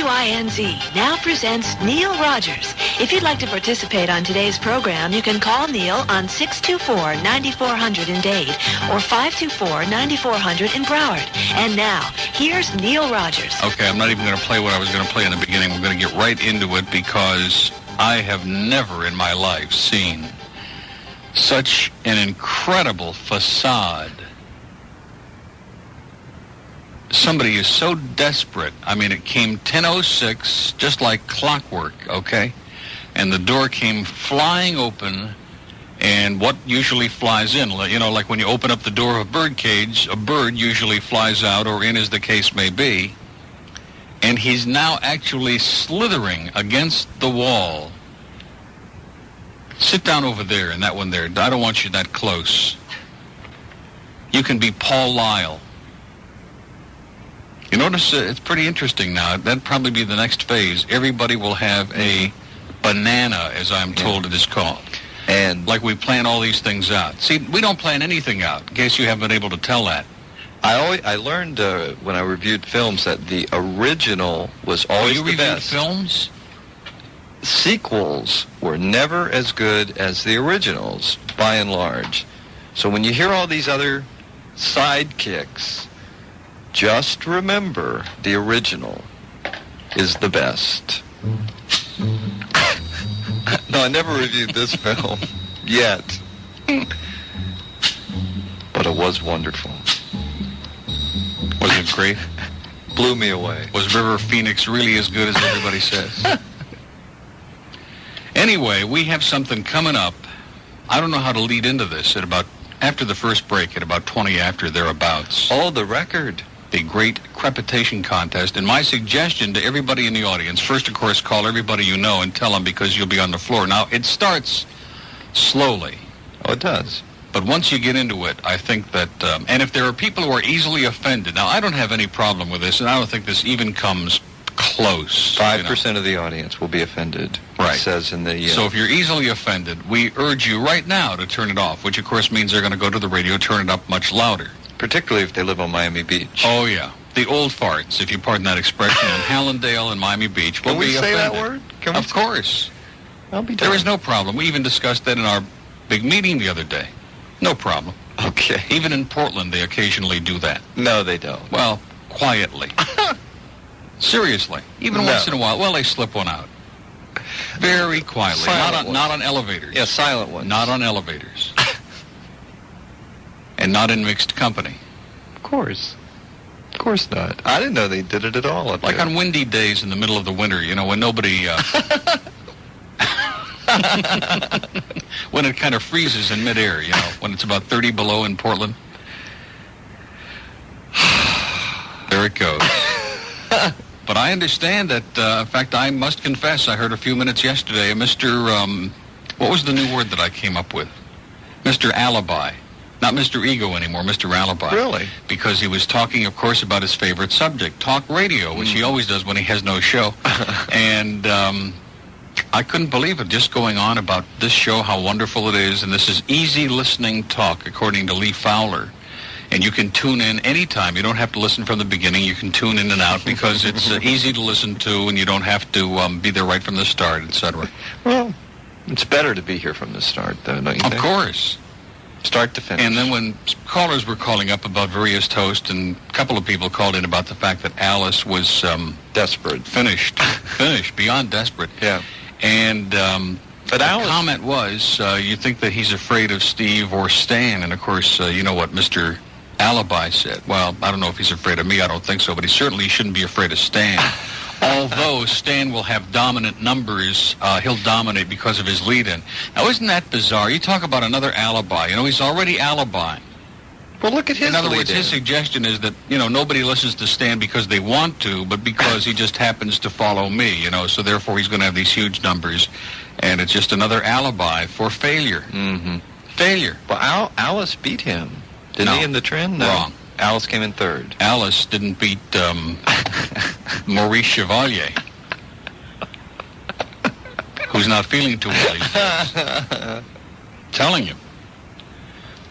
WINZ now presents Neil Rogers. If you'd like to participate on today's program, you can call Neil on 624-9400 in Dade or 524-9400 in Broward. And now, here's Neil Rogers. Okay, I'm not even going to play what I was going to play in the beginning. We're going to get right into it because I have never in my life seen such an incredible facade. Somebody is so desperate. I mean, it came 10:06, just like clockwork, okay? And the door came flying open, and what usually flies in? You know, like when you open up the door of a bird cage, a bird usually flies out, or in as the case may be. And he's now actually slithering against the wall. Sit down over there, and that one there. I don't want you that close. You can be Paul Lyle. You notice it's pretty interesting now. That'd probably be the next phase. Everybody will have a banana, as I'm told it is called. And like we plan all these things out. See, we don't plan anything out, in case you haven't been able to tell that. I learned when I reviewed films that the original was always the best. You reviewed films? Sequels were never as good as the originals, by and large. So when you hear all these other sidekicks, just remember the original is the best. No, I never reviewed this film yet. But it was wonderful. Was it great? Blew me away. Was River Phoenix really as good as everybody says? Anyway, we have something coming up. I don't know how to lead into this after the first break, at about 20 after, thereabouts. Oh, the record. The great crepitation contest. And my suggestion to everybody in the audience, first, of course, call everybody you know and tell them, because you'll be on the floor. Now, it starts slowly. Oh, it does. But once you get into it, I think that, and if there are people who are easily offended, now, I don't have any problem with this, and I don't think this even comes close. 5% of the audience will be offended. Right. It says in the... So if you're easily offended, we urge you right now to turn it off, which, of course, means they're going to go to the radio, turn it up much louder. Particularly if they live on Miami Beach. Oh, yeah. The old farts, if you pardon that expression, in Hallandale and Miami Beach will be offended. Can we say that word? Of course. I'll be There is no problem. We even discussed that in our big meeting the other day. No problem. Okay. Even in Portland, they occasionally do that. No, they don't. Well, quietly. Seriously. Even once in a while. Well, they slip one out. Very quietly. Not on elevators. Yeah, silent ones. Not on elevators. And not in mixed company. Of course. Of course not. I didn't know they did it at all up like there. On windy days in the middle of the winter, you know, when nobody... when it kind of freezes in midair, you know, when it's about 30 below in Portland. There it goes. But I understand that, in fact, I must confess, I heard a few minutes yesterday, Mr., what was the new word that I came up with? Mr. Alibi. Not Mr. Ego anymore, Mr. Alibi. Really? Because he was talking, of course, about his favorite subject, talk radio, which he always does when he has no show. And I couldn't believe it, just going on about this show, how wonderful it is, and this is easy listening talk, according to Lee Fowler. And you can tune in anytime. You don't have to listen from the beginning. You can tune in and out because it's easy to listen to, and you don't have to be there right from the start, etc. Well, it's better to be here from the start, though, don't you think? Of course. Start to finish. And then when callers were calling up about various toasts, and a couple of people called in about the fact that Alice was... desperate. Finished, beyond desperate. Yeah. And but the Alice... comment was, you think that he's afraid of Steve or Stan, and of course, you know what Mr. Alibi said. Well, I don't know if he's afraid of me, I don't think so, but he certainly shouldn't be afraid of Stan. Although Stan will have dominant numbers, he'll dominate because of his lead-in. Now, isn't that bizarre? You talk about another alibi. You know, he's already alibi. Well, look at his In other words, his suggestion is that, you know, nobody listens to Stan because they want to, but because he just happens to follow me, you know, so therefore he's going to have these huge numbers, and it's just another alibi for failure. Mm-hmm. Failure. Well, Alice beat him. Didn't he in the trend? No. Wrong. Alice came in third. Alice didn't beat Maurice Chevalier, who's not feeling too well these days. Telling you.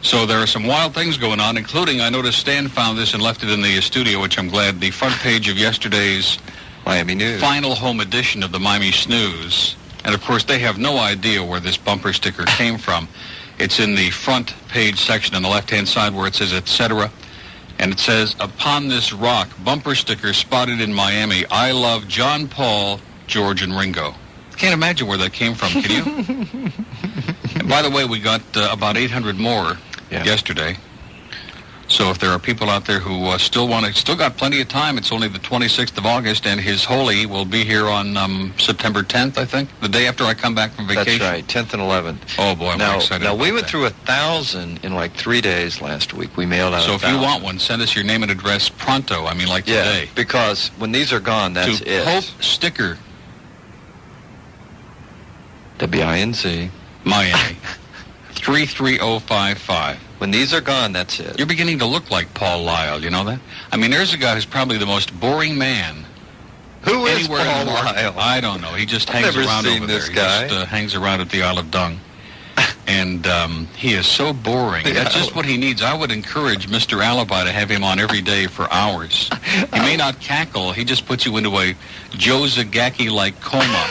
So there are some wild things going on, including, I noticed Stan found this and left it in the studio, which I'm glad, the front page of yesterday's Miami News. Final home edition of the Miami Snooze. And, of course, they have no idea where this bumper sticker came from. It's in the front page section on the left-hand side where it says, etc. And it says, upon this rock, bumper sticker spotted in Miami, I love John Paul, George, and Ringo. Can't imagine where that came from, can you? And by the way, we got about 800 more yesterday. So if there are people out there who still got plenty of time, it's only the 26th of August, and his Holy will be here on September 10th, I think, the day after I come back from vacation. That's right, 10th and 11th. Oh, boy, I'm excited Now, about we went that. through 1,000 in like 3 days last week. We mailed out 1,000. So if you want one, send us your name and address pronto, like today. Because when these are gone, that's to it. Pope Sticker, WINZ. Miami, 33055. When these are gone, that's it. You're beginning to look like Paul Lyle, you know that? I mean, there's a guy who's probably the most boring man Who is anywhere Paul in the market. Lyle? I don't know. He just I've hangs never around seen over this there. guy. He just hangs around at the Isle of Dung. And he is so boring. That's just what he needs. I would encourage Mr. Alibi to have him on every day for hours. He may not cackle. He just puts you into a Joe Zagacki-like coma.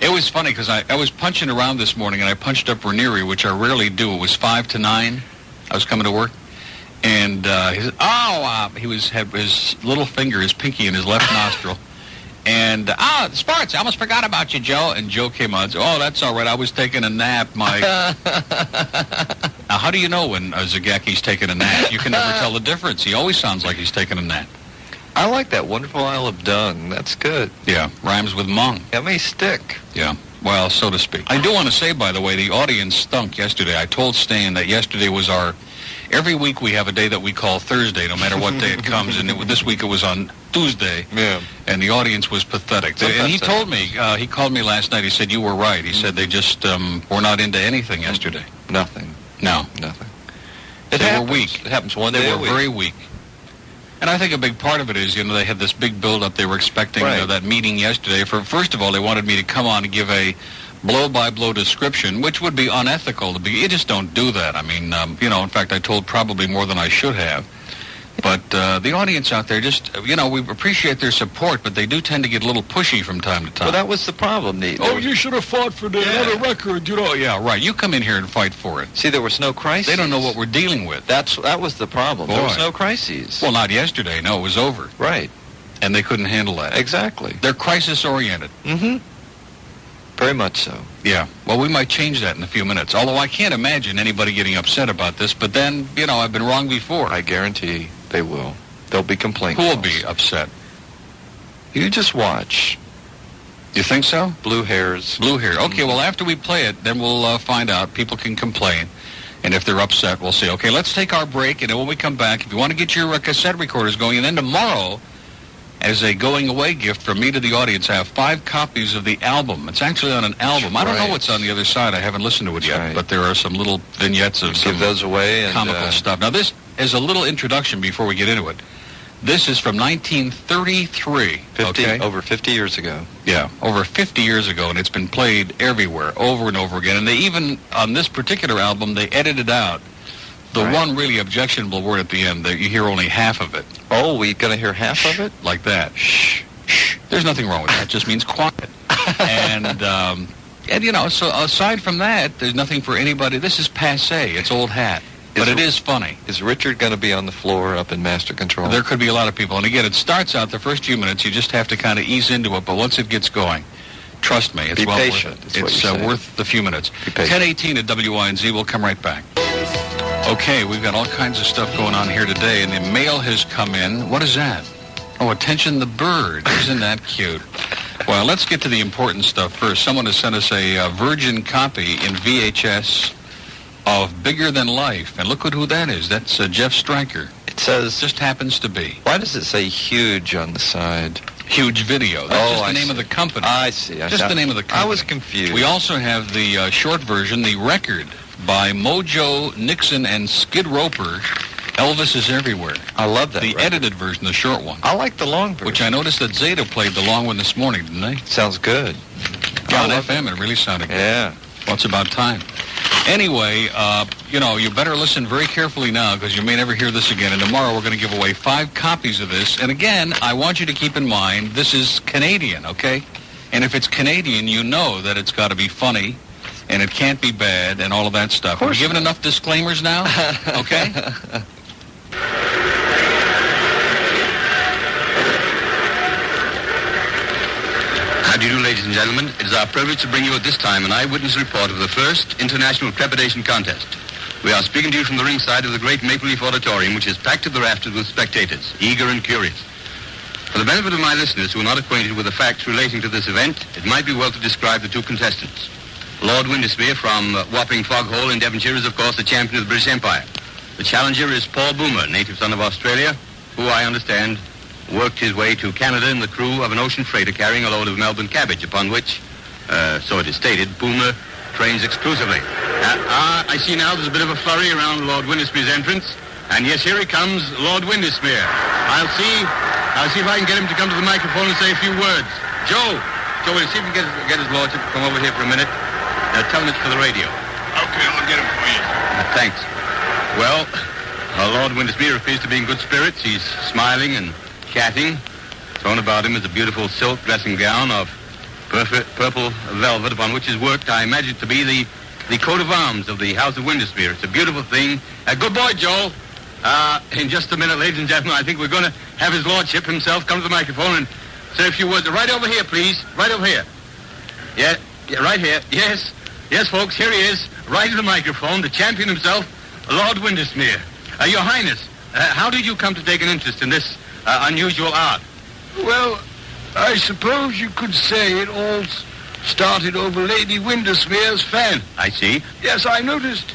It was funny because I was punching around this morning, and I punched up Ranieri, which I rarely do. It was 5 to 9. I was coming to work. And he said, had his little finger, his pinky in his left nostril. And, sports, I almost forgot about you, Joe. And Joe came out and said, oh, that's all right. I was taking a nap, Mike. Now, how do you know when Zagacki's taking a nap? You can never tell the difference. He always sounds like he's taking a nap. I like that wonderful Isle of Dung. That's good. Yeah, rhymes with mung. That may stick. Yeah, well, so to speak. I do want to say, by the way, the audience stunk yesterday. I told Stan that yesterday was every week we have a day that we call Thursday, no matter what day it comes. And this week it was on Tuesday. Yeah. And the audience was pathetic. And he told me, he called me last night. He said, you were right. He said they just were not into anything yesterday. Nothing. No. Nothing. They were weak. It happens one day They a were week. very weak. And I think a big part of it is, they had this big build-up. They were expecting that meeting yesterday. First of all, they wanted me to come on and give a blow-by-blow description, which would be unethical. You just don't do that. I mean, in fact, I told probably more than I should have. But the audience out there just, we appreciate their support, but they do tend to get a little pushy from time to time. Well, that was the problem. You should have fought for another record, Yeah, right. You come in here and fight for it. See, there was no crisis. They don't know what we're dealing with. That was the problem. Boy. There was no crises. Well, not yesterday. No, it was over. Right. And they couldn't handle that. Exactly. They're crisis-oriented. Mm-hmm. Very much so. Yeah. Well, we might change that in a few minutes. Although I can't imagine anybody getting upset about this. But then, I've been wrong before. I guarantee they will. There'll be complaints. Who will be upset? You just watch. You think so? Blue hairs. Blue hair. Okay, well, after we play it, then we'll find out. People can complain. And if they're upset, we'll say, okay, let's take our break. And then when we come back, if you want to get your cassette recorders going, and then tomorrow, as a going-away gift from me to the audience, I have 5 copies of the album. It's actually on an album. I don't know what's on the other side. I haven't listened to it yet, but there are some little vignettes of some give those away and comical stuff. Now, this is a little introduction before we get into it. This is from 1933. Over 50 years ago. Yeah, over 50 years ago, and it's been played everywhere, over and over again. And they even, on this particular album, they edited out the one really objectionable word at the end. That you hear only half of it. Oh, we going to hear half of it? Like that. Shh, shh. There's nothing wrong with that. It just means quiet. And so aside from that, there's nothing for anybody. This is passé. It's old hat. But it is funny. Is Richard going to be on the floor up in Master Control? There could be a lot of people. And again, it starts out the first few minutes. You just have to kind of ease into it. But once it gets going, trust me, it's well patient, worth it. It's worth the few minutes. 10:18 at WINZ. We'll come right back. Okay, we've got all kinds of stuff going on here today. And the mail has come in. What is that? Oh, attention the bird. Isn't that cute? Well, let's get to the important stuff first. Someone has sent us a virgin copy in VHS of Bigger Than Life. And look at who that is. That's Jeff Stryker. It says... Just happens to be. Why does it say huge on the side? Huge Video. That's just the name of the company. I see. Just the name of the company. I was confused. We also have the short version, the record by Mojo, Nixon, and Skid Roper. Elvis is Everywhere. I love that The record. edited version, the short one. I like the long version. Which I noticed that Zeta played the long one this morning, didn't they? Sounds good. Yeah, on FM, it really sounded good. Yeah. Well, it's about time. Anyway, you better listen very carefully now because you may never hear this again. And tomorrow we're going to give away 5 copies of this. And again, I want you to keep in mind, this is Canadian, okay? And if it's Canadian, you know that it's got to be funny and it can't be bad and all of that stuff. Have we given enough disclaimers now? Okay? How do you do, ladies and gentlemen? It is our privilege to bring you at this time an eyewitness report of the first International Crepitation Contest. We are speaking to you from the ringside of the great Maple Leaf Auditorium, which is packed to the rafters with spectators, eager and curious. For the benefit of my listeners who are not acquainted with the facts relating to this event, it might be well to describe the 2 contestants. Lord Windesmere from Wapping Foghole in Devonshire is, of course, the champion of the British Empire. The challenger is Paul Boomer, native son of Australia, who, I understand, worked his way to Canada in the crew of an ocean freighter carrying a load of Melbourne cabbage, upon which, so it is stated, Boomer trains exclusively. I see now there's a bit of a flurry around Lord Windesmere's entrance. And yes, here he comes, Lord Windesmere. I'll see if I can get him to come to the microphone and say a few words. Joe, will you see if we can get his lordship to come over here for a minute? Tell him it's for the radio. Okay, I'll get him for you. Thanks. Well, Lord Windesmere appears to be in good spirits. He's smiling and chatting. Thrown about him is a beautiful silk dressing gown of purple velvet upon which is worked, I imagine, to be the coat of arms of the House of Windesmere. It's a beautiful thing. Good boy, Joel. In just a minute, ladies and gentlemen, I think we're going to have his lordship himself come to the microphone and say a few words. Right over here, please. Right over here. Yeah, right here. Yes, folks, here he is, right to the microphone, the champion himself, Lord Windesmere. Your Highness, how did you come to take an interest in this unusual art? Well, I suppose you could say it all started over Lady Windesmere's fan. I see. Yes, I noticed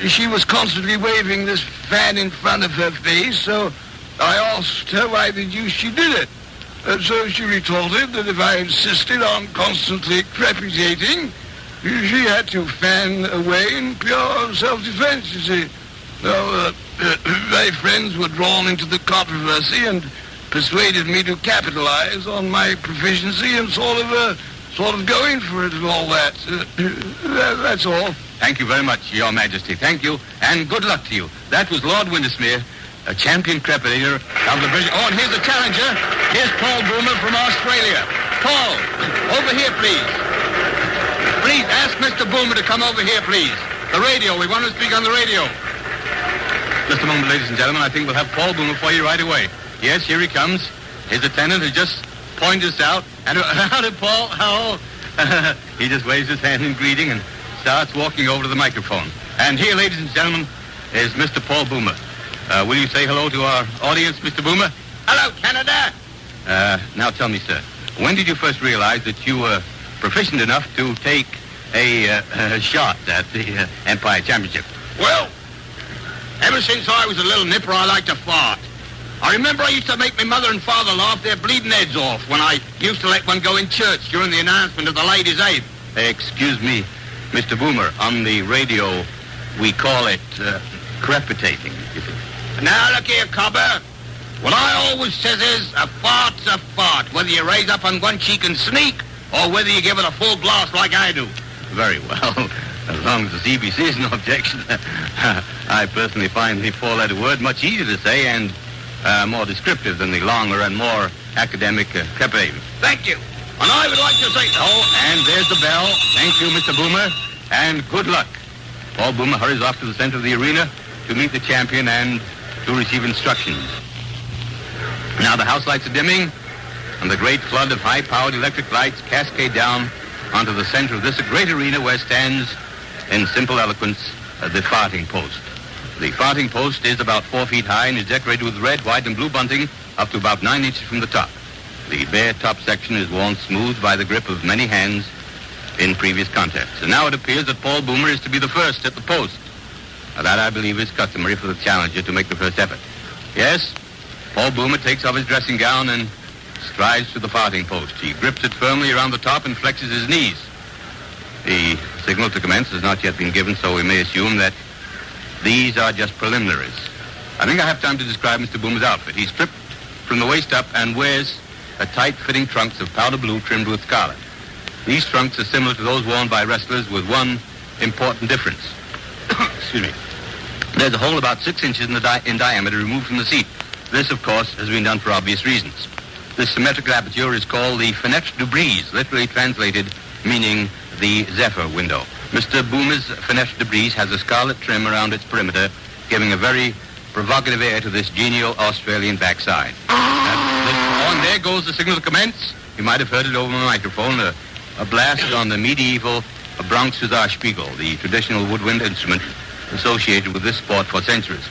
she was constantly waving this fan in front of her face, so I asked her why the deuce she did it. So she retorted that if I insisted on constantly crepitating, she had to fan away in pure self-defense, you see. So, my friends were drawn into the controversy and persuaded me to capitalize on my proficiency and sort of go in for it and all that. That's all. Thank you very much, Your Majesty. Thank you, and good luck to you. That was Lord Windesmere, a champion crepitator of the British... Oh, and here's the challenger. Here's Paul Boomer from Australia. Paul, over here, please. Please, ask Mr. Boomer to come over here, please. The radio. We want to speak on the radio. Just a moment, ladies and gentlemen. I think we'll have Paul Boomer for you right away. Yes, here he comes. His attendant has just pointed us out. And how did Paul? How? He just waves his hand in greeting and starts walking over to the microphone. And here, ladies and gentlemen, is Mr. Paul Boomer. Will you say hello to our audience, Mr. Boomer? Hello, Canada. Now tell me, sir, when did you first realize that you were proficient enough to take a shot at the Empire Championship? Well, ever since I was a little nipper, I liked to fart. I remember I used to make my mother and father laugh their bleeding heads off when I used to let one go in church during the announcement of the Ladies' Aid. Excuse me, Mr. Boomer, on the radio, we call it crepitating. Now, look here, cobber. What I always says is, a fart's a fart, whether you raise up on one cheek and sneak, or whether you give it a full blast like I do. Very well. As long as the CBC is no objection. I personally find the four-letter word much easier to say and more descriptive than the longer and more academic crepitating. Thank you. And I would like to say... Oh, and there's the bell. Thank you, Mr. Boomer, and good luck. Paul Boomer hurries off to the center of the arena to meet the champion and to receive instructions. Now the house lights are dimming, and the great flood of high-powered electric lights cascade down onto the center of this great arena where stands, in simple eloquence, the farting post. The farting post is about 4 feet high and is decorated with red, white, and blue bunting up to about 9 inches from the top. The bare top section is worn smooth by the grip of many hands in previous contests. And now it appears that Paul Boomer is to be the first at the post. Now that, I believe, is customary for the challenger to make the first effort. Yes, Paul Boomer takes off his dressing gown and strides to the farting post. He grips it firmly around the top and flexes his knees. The signal to commence has not yet been given, so we may assume that these are just preliminaries. I think I have time to describe Mr. Boomer's outfit. He's stripped from the waist up and wears a tight-fitting trunks of powder blue trimmed with scarlet. These trunks are similar to those worn by wrestlers with one important difference. excuse me. There's a hole about 6 inches in diameter removed from the seat. This, of course, has been done for obvious reasons. This symmetrical aperture is called the fenêtre de brise, literally translated meaning the zephyr window. Mr. Boomer's fenêtre de brise has a scarlet trim around its perimeter, giving a very provocative air to this genial Australian backside. And there goes the signal to commence. You might have heard it over the microphone, a blast on the medieval Bronx Spiegel, the traditional woodwind instrument associated with this sport for centuries.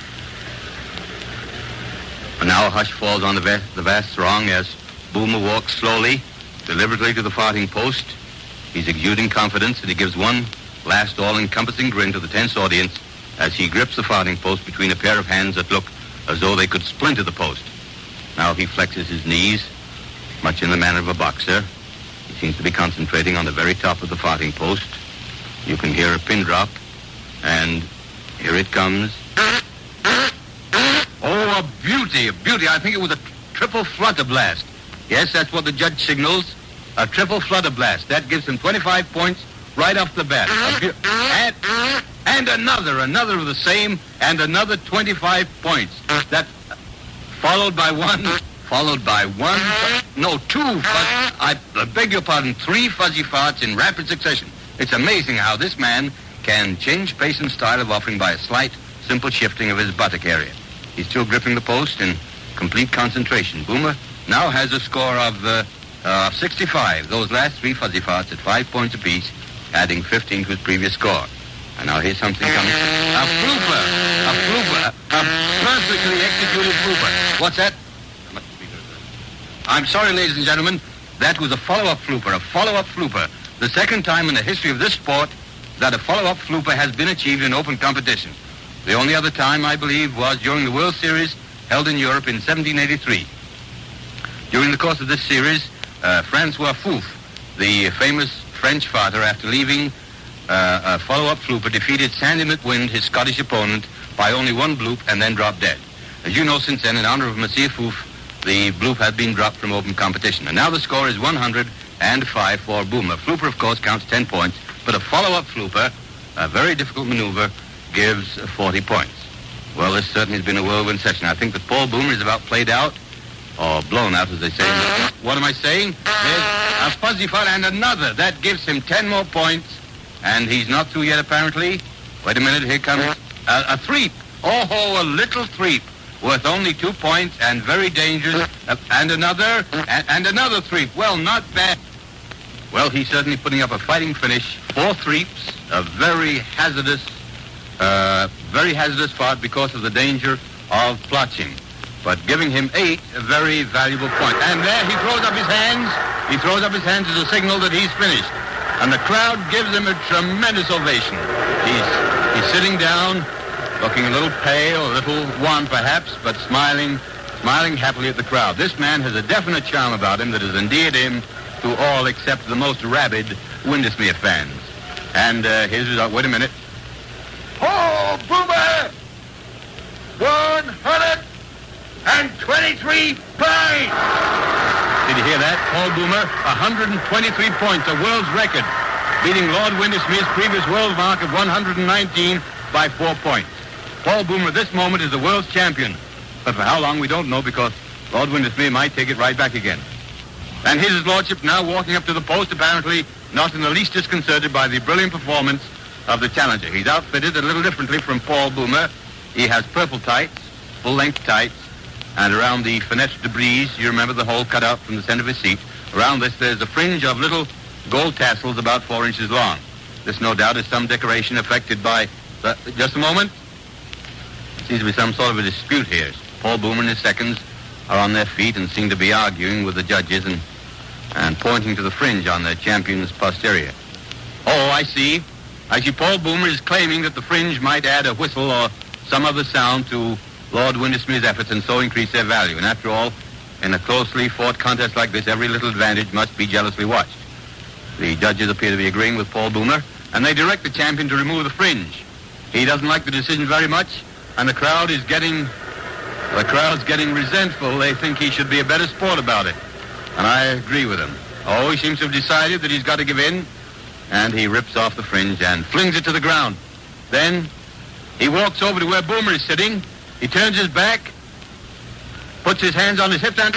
And now a hush falls on the vast throng as Boomer walks slowly, deliberately to the farting post. He's exuding confidence, and he gives one last all-encompassing grin to the tense audience as he grips the farting post between a pair of hands that look as though they could splinter the post. Now he flexes his knees, much in the manner of a boxer. He seems to be concentrating on the very top of the farting post. You can hear a pin drop, and here it comes. Oh, a beauty, a beauty. I think it was a triple flutter blast. Yes, that's what the judge signals, a triple flutter blast. That gives him 25 points right off the bat. And another of the same, and another 25 points. That followed by two, I beg your pardon, 3 fuzzy farts in rapid succession. It's amazing how this man can change pace and style of offering by a slight, simple shifting of his buttock area. He's still gripping the post in complete concentration. Boomer now has a score of 65. Those last 3 fuzzy farts at 5 points apiece, adding 15 to his previous score. And now here's something coming. A flooper, a perfectly executed flooper. What's that? I'm sorry, ladies and gentlemen, that was a follow-up flooper. The second time in the history of this sport that a follow-up flooper has been achieved in open competition. The only other time, I believe, was during the World Series held in Europe in 1783. During the course of this series, Francois Fouf, the famous French farter, after leaving a follow-up flooper, defeated Sandy Payton, his Scottish opponent, by only 1 bloop and then dropped dead. As you know, since then, in honor of Monsieur Fouf, the bloop had been dropped from open competition. And now the score is 105 for Boomer. Flooper, of course, counts 10 points, but a follow-up flooper, a very difficult maneuver, gives 40 points. Well, this certainly has been a whirlwind session. I think that Paul Boomer is about played out, or blown out, as they say. What am I saying? There's a fuzzy fart and another. That gives him 10 more points, and he's not through yet, apparently. Wait a minute, here comes a threep. Oh, a little threep, worth only 2 points and very dangerous. And another threep. Well, not bad. Well, he's certainly putting up a fighting finish. 4 threeps, a very hazardous fart because of the danger of plotching. But giving him 8 very valuable points. And there he throws up his hands. He throws up his hands as a signal that he's finished. And the crowd gives him a tremendous ovation. He's sitting down, looking a little pale, a little wan perhaps, but smiling happily at the crowd. This man has a definite charm about him that has endeared him to all except the most rabid Windesmere fans. And here's the result. Wait a minute. Oh, Boomer! 123 points! Did you hear that? Paul Boomer, 123 points, a world's record, beating Lord Windesmere's previous world mark of 119 by 4 points. Paul Boomer, at this moment, is the world's champion. But for how long, we don't know, because Lord Windesmere might take it right back again. And here's his lordship now walking up to the post, apparently not in the least disconcerted by the brilliant performance of the challenger. He's outfitted a little differently from Paul Boomer. He has purple tights, full-length tights, and around the fenêtre de brise, you remember the hole cut out from the center of his seat, around this there's a fringe of little gold tassels about 4 inches long. This, no doubt, is some decoration affected by just a moment. Seems to be some sort of a dispute here. Paul Boomer and his seconds are on their feet and seem to be arguing with the judges and pointing to the fringe on their champion's posterior. Oh, I see. Paul Boomer is claiming that the fringe might add a whistle or some other sound to Lord Windesmere's efforts and so increase their value. And after all, in a closely fought contest like this, every little advantage must be jealously watched. The judges appear to be agreeing with Paul Boomer, and they direct the champion to remove the fringe. He doesn't like the decision very much, and the crowd's getting resentful. They think he should be a better sport about it. And I agree with him. Oh, he seems to have decided that he's got to give in, and he rips off the fringe and flings it to the ground. Then He walks over to where Boomer is sitting. He turns his back, puts his hands on his hips, and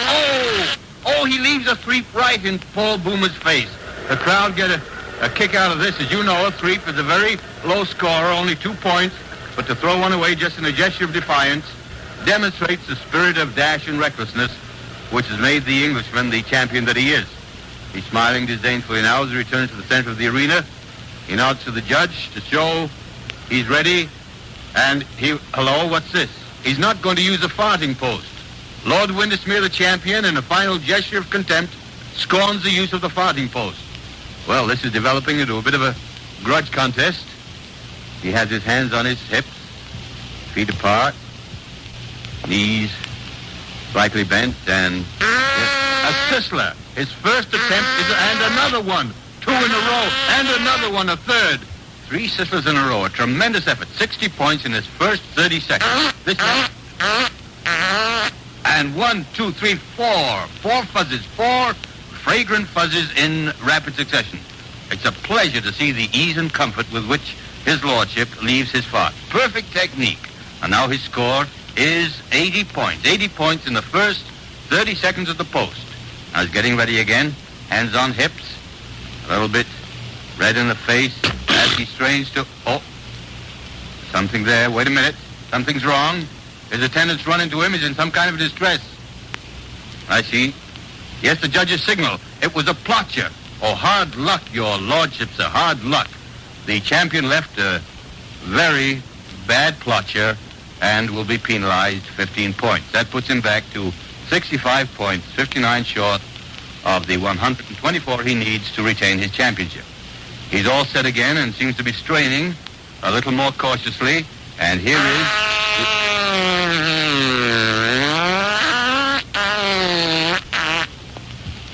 he leaves a threep right in Paul Boomer's face. The crowd get a kick out of this. As you know, a threep is a very low scorer, only 2 points, but to throw one away just in a gesture of defiance demonstrates the spirit of dash and recklessness which has made the Englishman the champion that he is. He's smiling disdainfully now as he returns to the center of the arena. He nods to the judge to show he's ready, and hello, what's this? He's not going to use a farting post. Lord Windermere, the champion, in a final gesture of contempt, scorns the use of the farting post. Well, this is developing into a bit of a grudge contest. He has his hands on his hips, feet apart, knees slightly bent, and a sizzler. His first attempt and another one. 2 in a row, and another one, a third. 3 sizzlers in a row, a tremendous effort. 60 points in his first 30 seconds. And 1, 2, 3, 4. 4 fuzzes, 4 fragrant fuzzes in rapid succession. It's a pleasure to see the ease and comfort with which his lordship leaves his fart. Perfect technique. And now his score is 80 points. 80 points in the first 30 seconds of the post. Now he's getting ready again. Hands on hips. A little bit red in the face as he strains to... Oh, something there. Wait a minute. Something's wrong. His attendants run into him. He's in some kind of distress. I see. Yes, the judge's signal. It was a plotcher. Oh, hard luck, your lordship, sir. Hard luck. The champion left a very bad plotcher and will be penalized 15 points. That puts him back to 65 points, 59 short of the 124 he needs to retain his championship. He's all set again and seems to be straining a little more cautiously. And here is...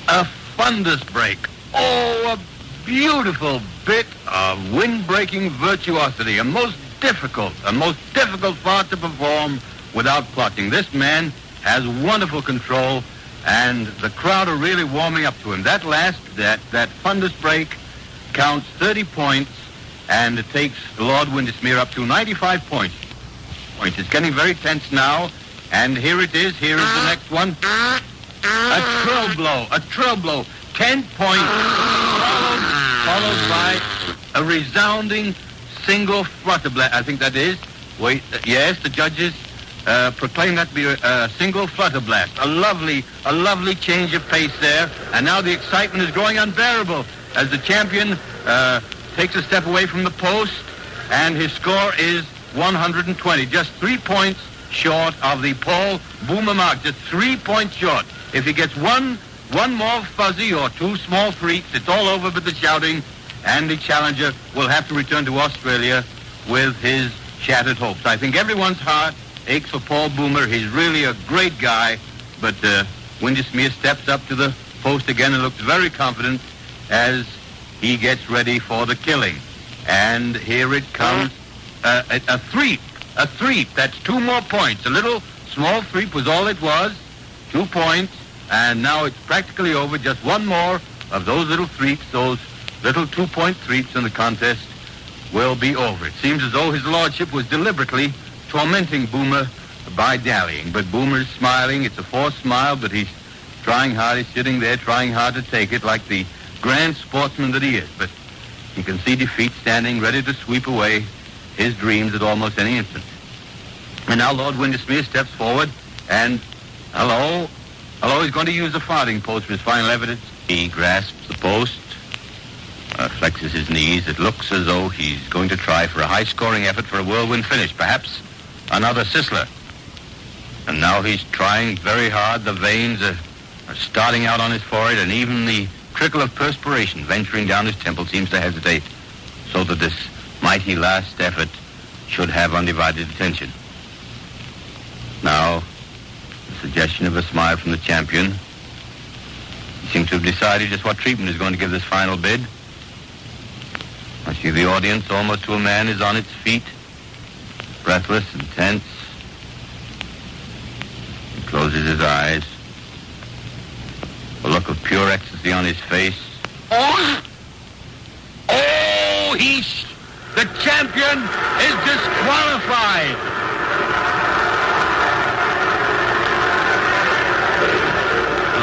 a fundus break. Oh, a beautiful bit of wind-breaking virtuosity. A most difficult fart to perform without plotting. This man has wonderful control, and the crowd are really warming up to him. That fundus break counts 30 points, and it takes Lord Windermere up to 95 points. It's getting very tense now, and here it is. Here is the next one. A trill blow. 10 points, followed by a resounding single flutter blast. I think that is. Wait, yes, the judges proclaim that to be a single flutter blast. A lovely change of pace there. And now the excitement is growing unbearable as the champion takes a step away from the post, and his score is 120. Just 3 points short of the Paul Boomer mark. Just 3 points short. If he gets one more fuzzy or 2 small freaks, it's all over with the shouting, and the challenger will have to return to Australia with his shattered hopes. I think everyone's heart aches for Paul Boomer. He's really a great guy, but Windermere steps up to the post again and looks very confident as he gets ready for the killing. And here it comes, a threep. That's 2 more points. A little small threep was all it was, 2 points, and now it's practically over. Just 1 more of those little threeps, those little 2-point threeps, and the contest will be over. It seems as though his lordship was deliberately tormenting Boomer by dallying, but Boomer's smiling. It's a forced smile, but he's trying hard. He's sitting there trying hard to take it like the grand sportsman that he is, but he can see defeat standing ready to sweep away his dreams at almost any instant. And now Lord Windermere steps forward, and hello, he's going to use the farting post for his final evidence. He grasps the post, flexes his knees. It looks as though he's going to try for a high-scoring effort for a whirlwind finish, perhaps another sizzler. And now he's trying very hard. The veins are starting out on his forehead, and even the trickle of perspiration venturing down his temple seems to hesitate, so that this mighty last effort should have undivided attention. Now, the suggestion of a smile from the champion. He seems to have decided just what treatment is going to give this final bid. I see the audience, almost to a man, is on its feet, breathless and tense. He closes his eyes, a look of pure ecstasy on his face. The champion is disqualified.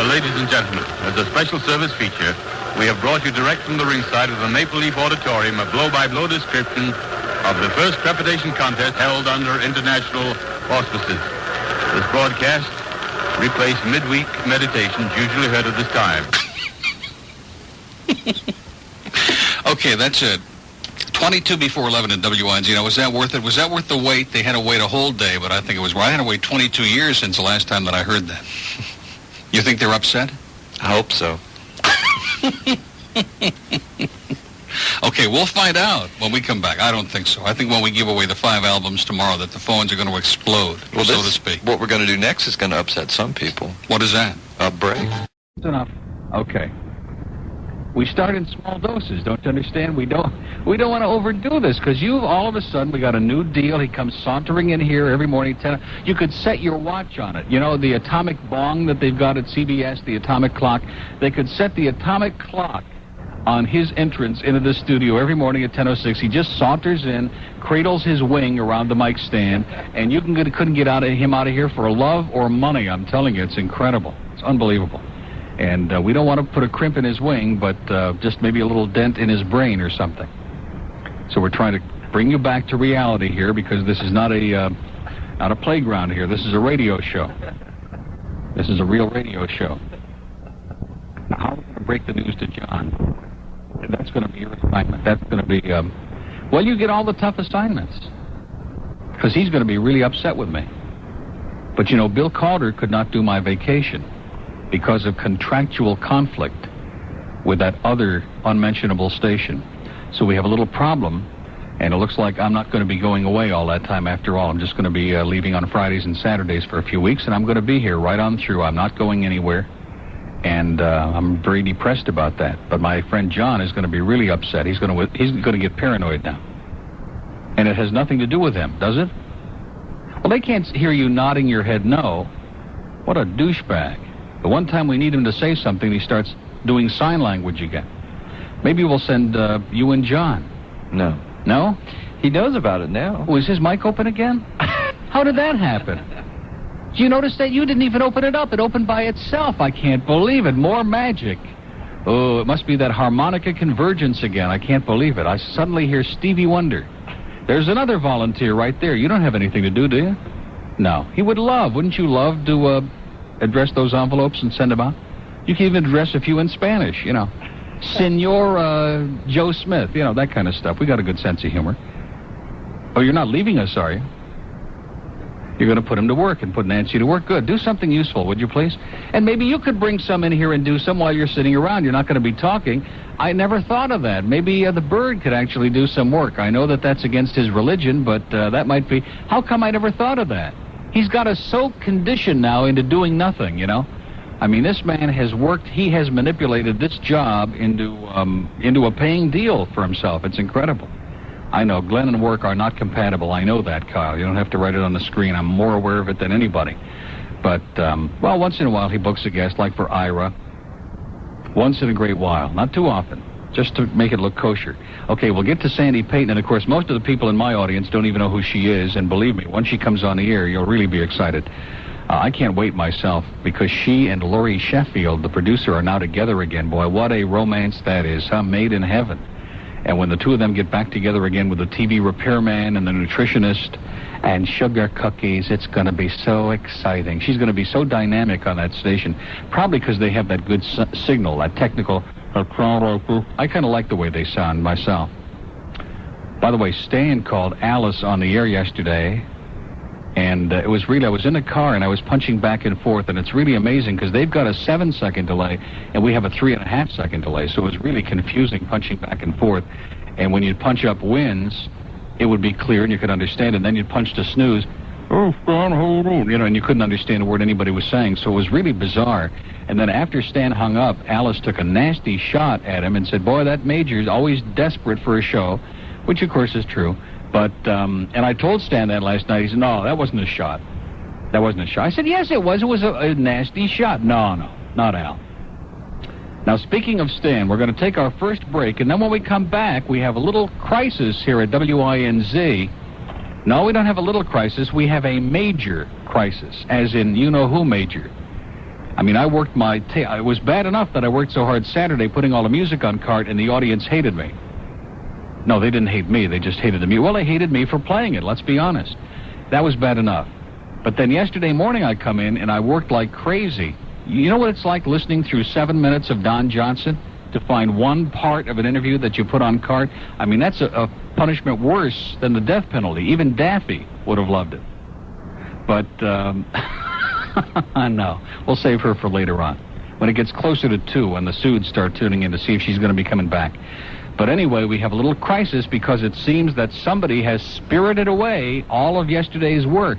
Ladies and gentlemen, as a special service feature, we have brought you direct from the ringside of the Maple Leaf Auditorium a blow-by-blow description of the first crepitation contest held under international auspices. This broadcast replaced midweek meditations usually heard at this time. Okay, that's it. 22 before 11 at WINZ. You know, was that worth it? Was that worth the wait? They had to wait a whole day, but I think it was. I had to wait 22 years since the last time that I heard that. You think they're upset? I hope so. Okay, we'll find out when we come back. I don't think so. I think when we give away the 5 albums tomorrow that the phones are going to explode, so to speak. What we're going to do next is going to upset some people. What is that? A break. That's enough. Okay. We start in small doses, don't you understand? We don't want to overdo this, because all of a sudden, we got a new deal. He comes sauntering in here every morning at 10. You could set your watch on it. You know, the atomic bong that they've got at CBS, the atomic clock. They could set the atomic clock on his entrance into the studio every morning at 10:06. He just saunters in, cradles his wing around the mic stand, and you couldn't get him out of here for love or money. I'm telling you, it's incredible. It's unbelievable. And we don't want to put a crimp in his wing, but just maybe a little dent in his brain or something. So we're trying to bring you back to reality here, because this is not a playground here. This is a radio show. This is a real radio show. Now, how are we going to break the news to John? That's going to be your assignment. That's going to be, well, you get all the tough assignments, because he's going to be really upset with me. But, you know, Bill Calder could not do my vacation because of contractual conflict with that other unmentionable station. So we have a little problem, and it looks like I'm not going to be going away all that time after all. I'm just going to be leaving on Fridays and Saturdays for a few weeks, and I'm going to be here right on through. I'm not going anywhere, and I'm very depressed about that. But my friend John is going to be really upset. He's going to get paranoid now. And it has nothing to do with him, does it? Well, they can't hear you nodding your head no. What a douchebag. The one time we need him to say something, he starts doing sign language again. Maybe we'll send you and John. No. No? He knows about it now. Oh, is his mic open again? How did that happen? Did you notice that? You didn't even open it up. It opened by itself. I can't believe it. More magic. Oh, it must be that harmonica convergence again. I can't believe it. I suddenly hear Stevie Wonder. There's another volunteer right there. You don't have anything to do, do you? No. He would love. Wouldn't you love to address those envelopes and send them out? You can even address a few in Spanish, you know. Senor Joe Smith, you know, that kind of stuff. We got a good sense of humor. Oh, you're not leaving us, are you? You're going to put him to work and put Nancy to work. Good. Do something useful, would you please? And maybe you could bring some in here and do some while you're sitting around. You're not going to be talking. I never thought of that. Maybe the bird could actually do some work. I know that that's against his religion, but that might be... How come I never thought of that? He's got us so conditioned now into doing nothing, you know? I mean, this man has worked, he has manipulated this job into a paying deal for himself. It's incredible. I know, Glenn and work are not compatible. I know that, Kyle. You don't have to write it on the screen. I'm more aware of it than anybody. But, well, once in a while he books a guest, like for Ira. Once in a great while. Not too often. Just to make it look kosher. Okay, we'll get to Sandy Payton, and of course, most of the people in my audience don't even know who she is, and believe me, once she comes on the air, you'll really be excited. I can't wait myself, because she and Laurie Sheffield, the producer, are now together again. Boy, what a romance that is, huh? Made in heaven. And when the two of them get back together again with the TV repairman and the nutritionist and sugar cookies, it's going to be so exciting. She's going to be so dynamic on that station, probably because they have that good signal, that technical... I kind of like the way they sound myself. By the way, Stan called Alice on the air yesterday, and it was really, I was in the car and I was punching back and forth, and it's really amazing because they've got a 7-second delay and we have a 3.5-second delay, so it was really confusing punching back and forth. And when you'd punch up wins, it would be clear and you could understand, and then you'd punch to snooze, oh, Stan, hold on, you know, and you couldn't understand a word anybody was saying, so it was really bizarre. And then after Stan hung up, Alice took a nasty shot at him and said, boy, that Major's always desperate for a show, which of course is true. But, and I told Stan that last night. He said, no, that wasn't a shot. That wasn't a shot. I said, yes, it was. It was a nasty shot. No, not Al. Now, speaking of Stan, we're going to take our first break, and then when we come back, we have a little crisis here at WINZ. No, we don't have a little crisis. We have a major crisis, as in you-know-who major. I mean, I worked my tail. It was bad enough that I worked so hard Saturday putting all the music on cart, and the audience hated me. No, they didn't hate me. They just hated the music. Well, they hated me for playing it, let's be honest. That was bad enough. But then yesterday morning I come in, and I worked like crazy. You know what it's like listening through 7 minutes of Don Johnson to find one part of an interview that you put on cart? I mean, that's a punishment worse than the death penalty. Even Daffy would have loved it. But, no. We'll save her for later on. When it gets closer to 2, when the Suits start tuning in to see if she's going to be coming back. But anyway, we have a little crisis because it seems that somebody has spirited away all of yesterday's work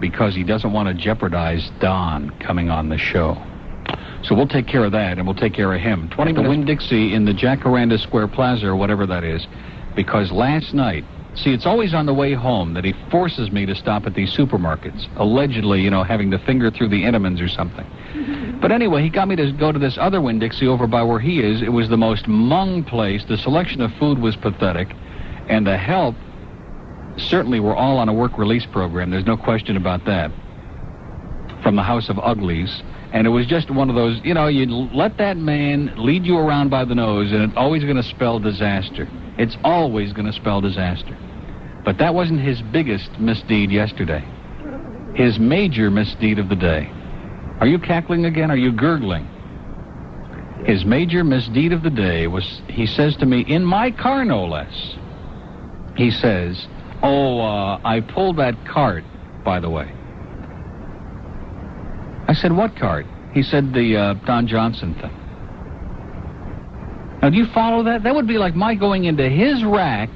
because he doesn't want to jeopardize Don coming on the show. So we'll take care of that, and we'll take care of him. 20 minutes. Winn-Dixie in the Jacaranda Square Plaza, or whatever that is, because last night, see, it's always on the way home that he forces me to stop at these supermarkets, allegedly, having to finger through the Entenmann's or something. But anyway, he got me to go to this other Winn-Dixie over by where he is. It was the most mung place. The selection of food was pathetic, and the help, certainly we're all on a work release program. There's no question about that. From the House of Uglies. And it was just one of those, you let that man lead you around by the nose, and it's always going to spell disaster. It's always going to spell disaster. But that wasn't his biggest misdeed yesterday. His major misdeed of the day. Are you cackling again? Are you gurgling? His major misdeed of the day was, he says to me, in my car no less, he says, I pulled that cart, by the way. I said, what cart? He said the Don Johnson thing. Now, do you follow that? That would be like my going into his rack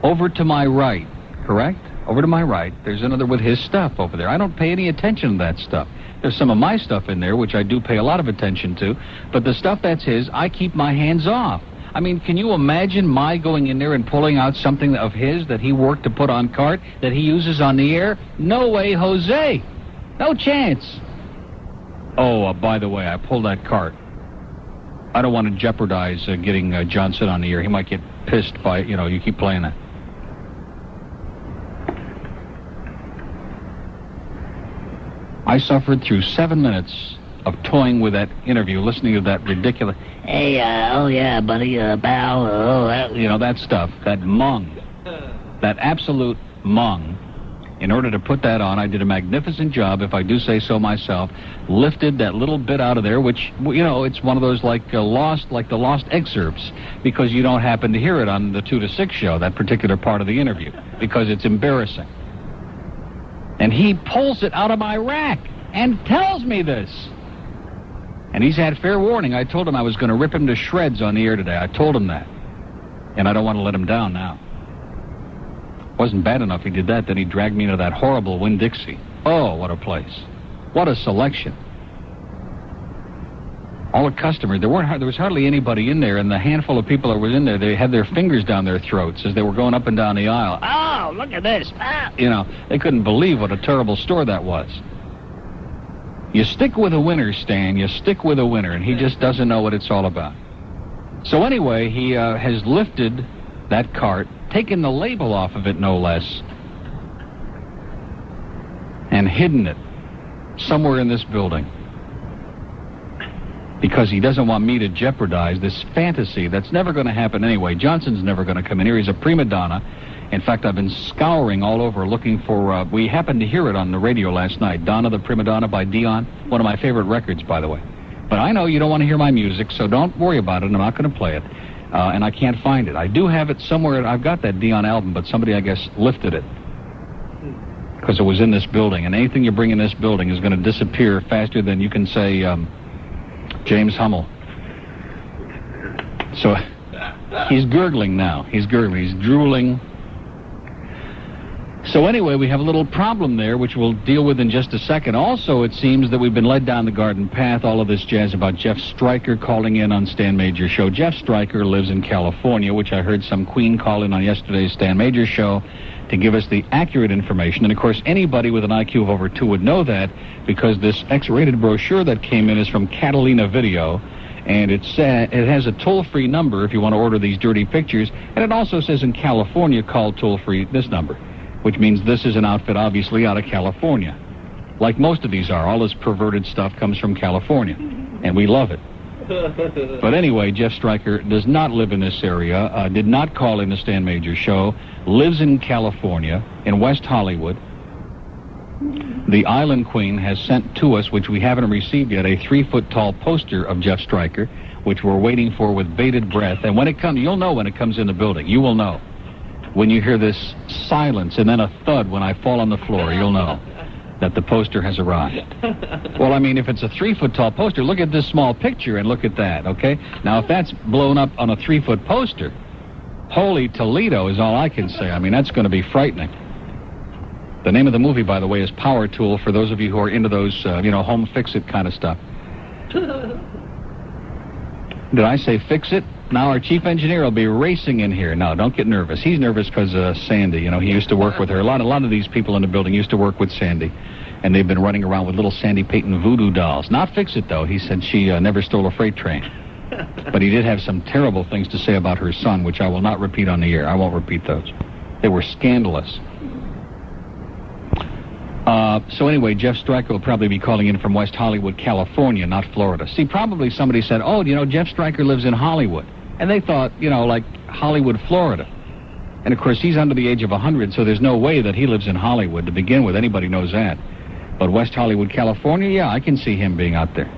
over to my right, correct? Over to my right, there's another with his stuff over there. I don't pay any attention to that stuff. There's some of my stuff in there, which I do pay a lot of attention to, but the stuff that's his, I keep my hands off. I mean, can you imagine my going in there and pulling out something of his that he worked to put on cart that he uses on the air? No way, Jose. No chance. By the way, I pulled that cart. I don't want to jeopardize getting Johnson on the air. He might get pissed by, you keep playing that. I suffered through 7 minutes of toying with that interview, listening to that ridiculous, hey, yeah, buddy, bow, that stuff, that mung, that absolute mung. In order to put that on, I did a magnificent job, if I do say so myself, lifted that little bit out of there, which, it's one of those like the lost excerpts, because you don't happen to hear it on the 2 to 6 show, that particular part of the interview, because it's embarrassing. And he pulls it out of my rack and tells me this. And he's had fair warning. I told him I was going to rip him to shreds on the air today. I told him that. And I don't want to let him down now. Wasn't bad enough he did that, then he dragged me into that horrible Winn-Dixie. Oh, what a place. What a selection. All the customers, there was hardly anybody in there, and the handful of people that were in there, they had their fingers down their throats as they were going up and down the aisle. Oh, look at this. They couldn't believe what a terrible store that was. You stick with a winner, Stan. You stick with a winner, and he just doesn't know what it's all about. So anyway, he has lifted that cart, taken the label off of it, no less, and hidden it somewhere in this building. Because he doesn't want me to jeopardize this fantasy that's never going to happen anyway. Johnson's never going to come in here. He's a prima donna. In fact, I've been scouring all over looking for, we happened to hear it on the radio last night, Donna the Prima Donna by Dion. One of my favorite records, by the way. But I know you don't want to hear my music, so don't worry about it. I'm not going to play it. And I can't find it. I do have it somewhere. I've got that Dion album, but somebody, I guess, lifted it. Because it was in this building. And anything you bring in this building is going to disappear faster than you can say, James Hummel. So he's gurgling now. He's gurgling. He's drooling. So anyway, we have a little problem there, which we'll deal with in just a second. Also, it seems that we've been led down the garden path, all of this jazz about Jeff Stryker calling in on Stan Major's show. Jeff Stryker lives in California, which I heard some queen call in on yesterday's Stan Major show. to give us the accurate information. And, of course, anybody with an IQ of over 2 would know that, because this X-rated brochure that came in is from Catalina Video, and it has a toll-free number if you want to order these dirty pictures, and it also says in California, call toll-free this number, which means this is an outfit obviously out of California. Like most of these are. All this perverted stuff comes from California, and we love it. But anyway, Jeff Stryker does not live in this area, did not call in the Stan Major show, lives in California, in West Hollywood. The Island Queen has sent to us, which we haven't received yet, a 3-foot-tall poster of Jeff Stryker, which we're waiting for with bated breath. And when it comes, you'll know when it comes in the building. You will know. When you hear this silence and then a thud when I fall on the floor, you'll know that the poster has arrived. Well, I mean, if it's a 3-foot-tall poster, look at this small picture and look at that, okay? Now, if that's blown up on a 3-foot poster, holy Toledo is all I can say. I mean, that's going to be frightening. The name of the movie, by the way, is Power Tool, for those of you who are into those, home fix-it kind of stuff. Did I say fix it? Now our chief engineer will be racing in here. No, don't get nervous. He's nervous because Sandy, he used to work with her. A lot of these people in the building used to work with Sandy, and they've been running around with little Sandy Payton voodoo dolls. Not fix it, though. He said she never stole a freight train. But he did have some terrible things to say about her son, which I will not repeat on the air. I won't repeat those. They were scandalous. So anyway, Jeff Stryker will probably be calling in from West Hollywood, California, not Florida. See, probably somebody said, oh, Jeff Stryker lives in Hollywood. And they thought, like Hollywood, Florida. And, of course, he's under the age of 100, so there's no way that he lives in Hollywood to begin with. Anybody knows that. But West Hollywood, California, yeah, I can see him being out there.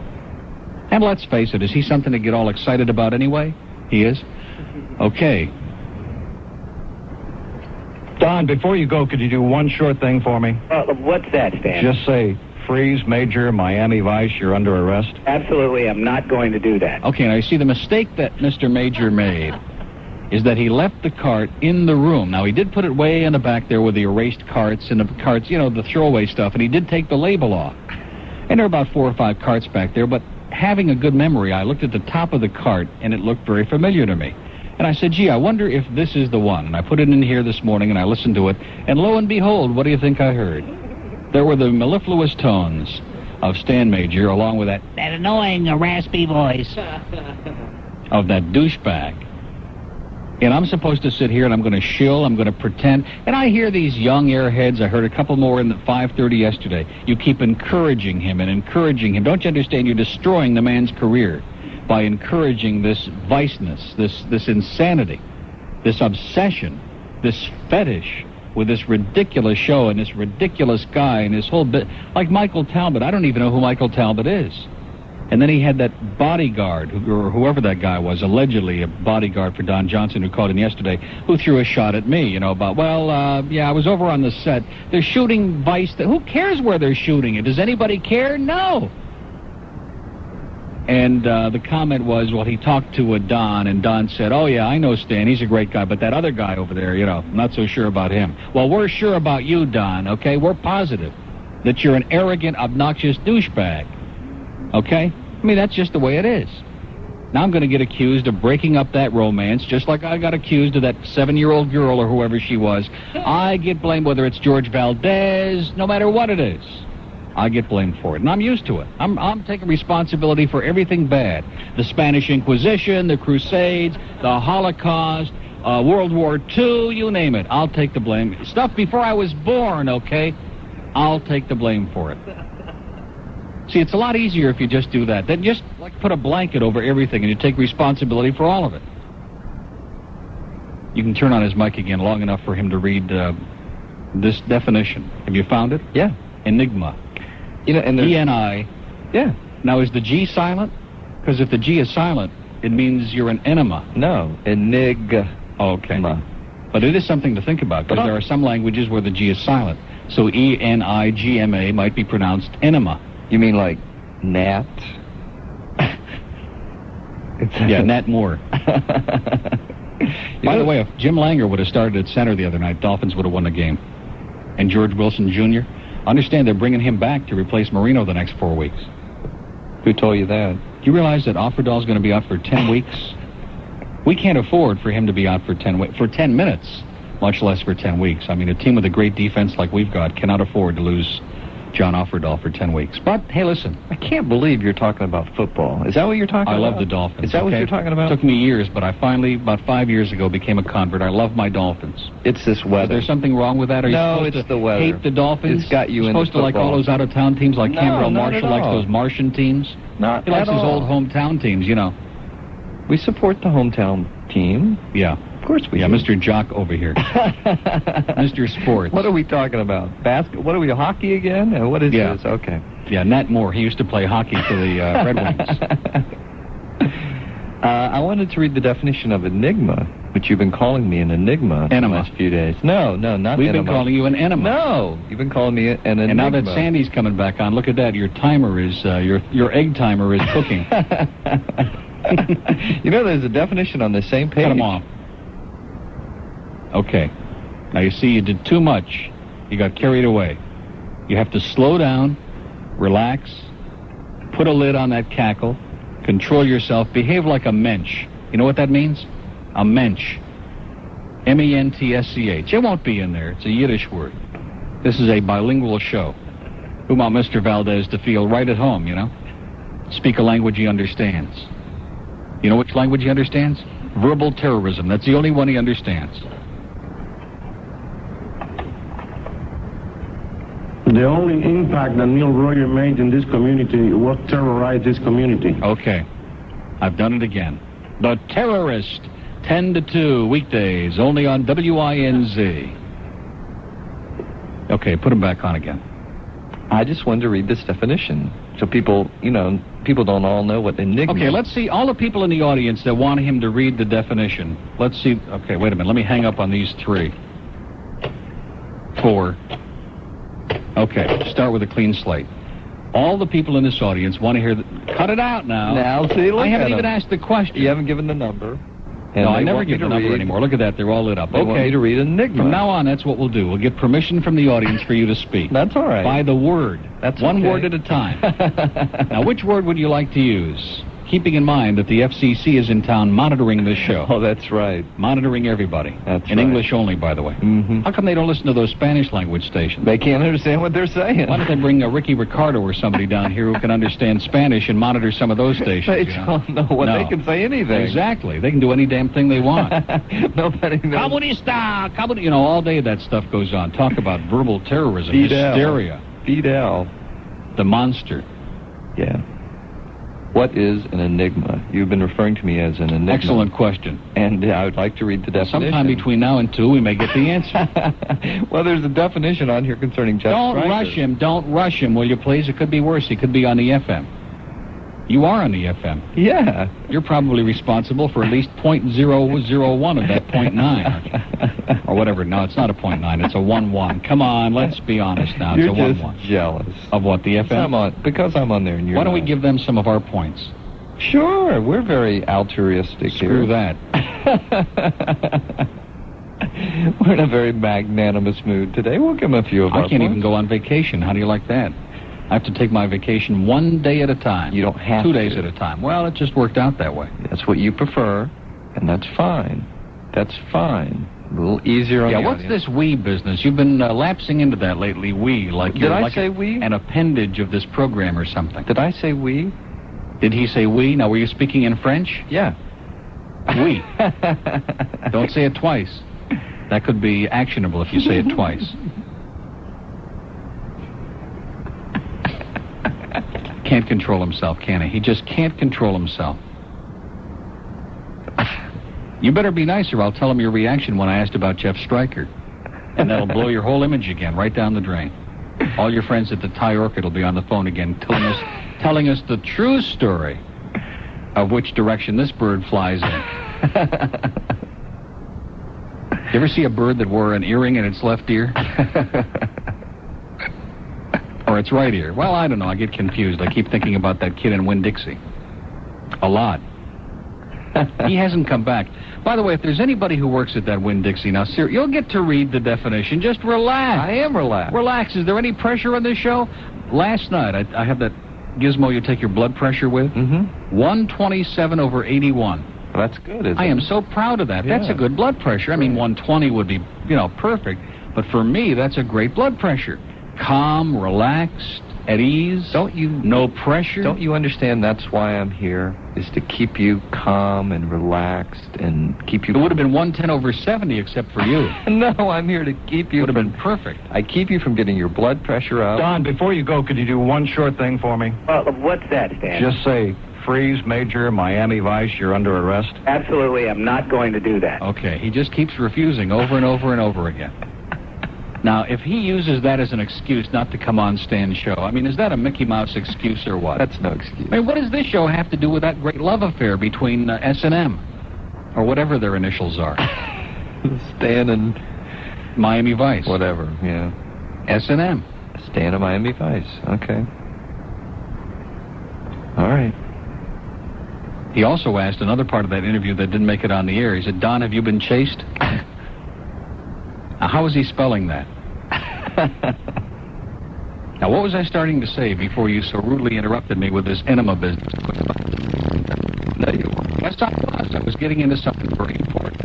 And let's face it, is he something to get all excited about anyway? He is? Okay. Don, before you go, could you do one short thing for me? What's that, Stan? Just say, freeze, Major, Miami Vice, you're under arrest. Absolutely, I'm not going to do that. Okay, now you see the mistake that Mr. Major made is that he left the cart in the room. Now, he did put it way in the back there with the erased carts and the carts, the throwaway stuff, and he did take the label off. And there are about 4 or 5 carts back there, but having a good memory, I looked at the top of the cart, and it looked very familiar to me. And I said, gee, I wonder if this is the one. And I put it in here this morning, and I listened to it, and lo and behold, what do you think I heard? There were the mellifluous tones of Stan Major, along with that annoying, raspy voice of that douchebag. And I'm supposed to sit here, and I'm going to shill, I'm going to pretend. And I hear these young airheads. I heard a couple more in the 5:30 yesterday. You keep encouraging him and encouraging him. Don't you understand? You're destroying the man's career by encouraging this viceness, this insanity, this obsession, this fetish with this ridiculous show and this ridiculous guy and this whole bit. Like Michael Talbot. I don't even know who Michael Talbot is. And then he had that bodyguard, or whoever that guy was, allegedly a bodyguard for Don Johnson, who called in yesterday, who threw a shot at me, about, I was over on the set. They're shooting Vice. Who cares where they're shooting it? Does anybody care? No. And the comment was, well, he talked to Don, and Don said, oh, yeah, I know Stan. He's a great guy. But that other guy over there, I'm not so sure about him. Well, we're sure about you, Don, okay? We're positive that you're an arrogant, obnoxious douchebag, okay? I mean, that's just the way it is. Now I'm going to get accused of breaking up that romance, just like I got accused of that 7-year-old girl or whoever she was. I get blamed whether it's George Valdez, no matter what it is. I get blamed for it, and I'm used to it. I'm taking responsibility for everything bad. The Spanish Inquisition, the Crusades, the Holocaust, World War II, you name it. I'll take the blame. Stuff before I was born, okay? I'll take the blame for it. See, it's a lot easier if you just do that. Then just, put a blanket over everything, and you take responsibility for all of it. You can turn on his mic again long enough for him to read this definition. Have you found it? Yeah. Enigma. And E-N-I. Yeah. Now, is the G silent? Because if the G is silent, it means you're an enema. No, enigma. Okay. But it is something to think about, because there are some languages where the G is silent. So E-N-I-G-M-A might be pronounced enema. You mean like Nat? Yeah, Nat Moore. By the way, if Jim Langer would have started at center the other night, Dolphins would have won the game. And George Wilson Jr., understand they're bringing him back to replace Marino the next 4 weeks. Who told you that? Do you realize that Offerdahl's going to be out for 10 weeks? We can't afford for him to be out for 10 minutes. much less for 10 weeks. I mean, a team with a great defense like we've got cannot afford to lose John Offerdahl for 10 weeks. But, hey, listen. I can't believe you're talking about football. Is that what you're talking about? I love the Dolphins. Is that what you're talking about? It took me years, but I finally, about 5 years ago, became a convert. I love my Dolphins. It's this weather. Is there something wrong with that? Are No, you supposed it's to the weather. hate the Dolphins? It's got you You're into supposed to like football. all those out-of-town teams like No, Campbell not Marshall at likes all. those Martian teams? Not He likes at his all. old hometown teams, you know. We support the hometown team. Yeah. Of course we do. Mr. Jock over here. Mr. Sports. What are we talking about? What are we, hockey again? What is this? Okay. Yeah, Nat Moore. He used to play hockey for the Red Wings. I wanted to read the definition of enigma, which you've been calling me an enigma Enema. the last few days. No, not We've enema. been calling you an enema. No, you've been calling me an enigma. And now that Sandy's coming back on, look at that. Your timer is, your egg timer is cooking. You know, there's a definition on the same page. Cut him off. Okay. Now you see you did too much. You got carried away. You have to slow down, relax, put a lid on that cackle, control yourself, behave like a mensch. You know what that means? A mensch. M-E-N-T-S-C-H. It won't be in there. It's a Yiddish word. This is a bilingual show. We want Mr. Valdez to feel right at home, you know? Speak a language he understands. You know which language he understands? Verbal terrorism. That's the only one he understands. The only impact that Neil Royer made in this community was terrorize this community. Okay. I've done it again. The Terrorist, 10 to 2, weekdays, only on WINZ. Okay, put him back on again. I just wanted to read this definition so people, people don't all know what enigma Okay, let's see all the people in the audience that want him to read the definition. Let's see. Okay, wait a minute. Let me hang up on these 3. 4. Okay, start with a clean slate. All the people in this audience want to hear cut it out now. Now, see, look I haven't at even them. asked the question. You haven't given the number. And No, I never want me give the to number read- anymore. Look at that. They're all lit up. They want me to read enigma. From now on, that's what we'll do. We'll get permission from the audience for you to speak. That's all right. By the word. That's one okay. word at a time. Now, which word would you like to use? Keeping in mind that the FCC is in town monitoring this show. Oh, that's right. Monitoring everybody. That's in right. English only, by the way. Mm-hmm. How come they don't listen to those Spanish language stations? They can't understand what they're saying. Why don't they bring Ricky Ricardo or somebody down here who can understand Spanish and monitor some of those stations? They you know? don't know what No. they can say anything. Exactly. They can do any damn thing they want. Nobody knows. Comunista! All day that stuff goes on. Talk about verbal terrorism, hysteria. Fidel. The monster. Yeah. What is an enigma? You've been referring to me as an enigma. Excellent question. And I would like to read the definition. Sometime between now and 2, we may get the answer. Well, there's a definition on here concerning Jeff Don't Stryker. rush him. Don't rush him, will you please? It could be worse. He could be on the FM. You are on the FM. Yeah. You're probably responsible for at least 0.001 of that 0.9. Or whatever. No, it's not a 0.9. It's a 1-1. Come on, let's be honest now. It's You're a just 1-1. jealous. Of what, the FM? Because I'm on there and you're Why don't we not. give them some of our points? Sure, we're very altruistic Screw here. that. We're in a very magnanimous mood today. We'll give them a few of our I can't points. even go on vacation. How do you like that? I have to take my vacation 1 day at a time. You don't have 2 to. days at a time. Well, it just worked out that way. That's what you prefer, and that's fine. That's fine. A little easier on Yeah, the what's audience. this we business? You've been lapsing into that lately, we. Like Did you're I like say we? an appendage of this program or something. Did I say we? Did he say we? Now, were you speaking in French? Yeah. We. Don't say it twice. That could be actionable if you say it twice. Can't control himself, can he? He just can't control himself. You better be nicer. I'll tell him your reaction when I asked about Jeff Stryker. And that'll blow your whole image again, right down the drain. All your friends at the Thai Orchid will be on the phone again, telling us the true story of which direction this bird flies in. You ever see a bird that wore an earring in its left ear? Or its right ear? Well, I don't know. I get confused. I keep thinking about that kid in Winn-Dixie. A lot. He hasn't come back. By the way, if there's anybody who works at that Winn-Dixie now, sir, you'll get to read the definition. Just relax. I am relaxed. Relax. Is there any pressure on this show? Last night, I have that gizmo you take your blood pressure with. Mm-hmm. 127/81. Well, that's good, isn't it? I am so proud of that. Yeah. That's a good blood pressure. I mean, 120 would be, perfect. But for me, that's a great blood pressure. Calm, relaxed, at ease. No pressure. Don't you understand that's why I'm here, is to keep you calm and relaxed and keep you... It would have been 110/70 except for you. No, I'm here to keep you... Would have been perfect. I keep you from getting your blood pressure up. Don, before you go, could you do one short thing for me? What's that, Stan? Just say, freeze, Major, Miami Vice, you're under arrest. Absolutely, I'm not going to do that. Okay, he just keeps refusing over and over and over again. Now, if he uses that as an excuse not to come on Stan's show, I mean, is that a Mickey Mouse excuse or what? That's no excuse. I mean, what does this show have to do with that great love affair between S&M, or whatever their initials are? Stan and... Miami Vice. Whatever, yeah. S&M. Stan and Miami Vice, okay. All right. He also asked another part of that interview that didn't make it on the air. He said, Don, have you been chased? Now, how is he spelling that? Now, what was I starting to say before you so rudely interrupted me with this enema business? No, you weren't. Yes, I was. I was getting into something very important.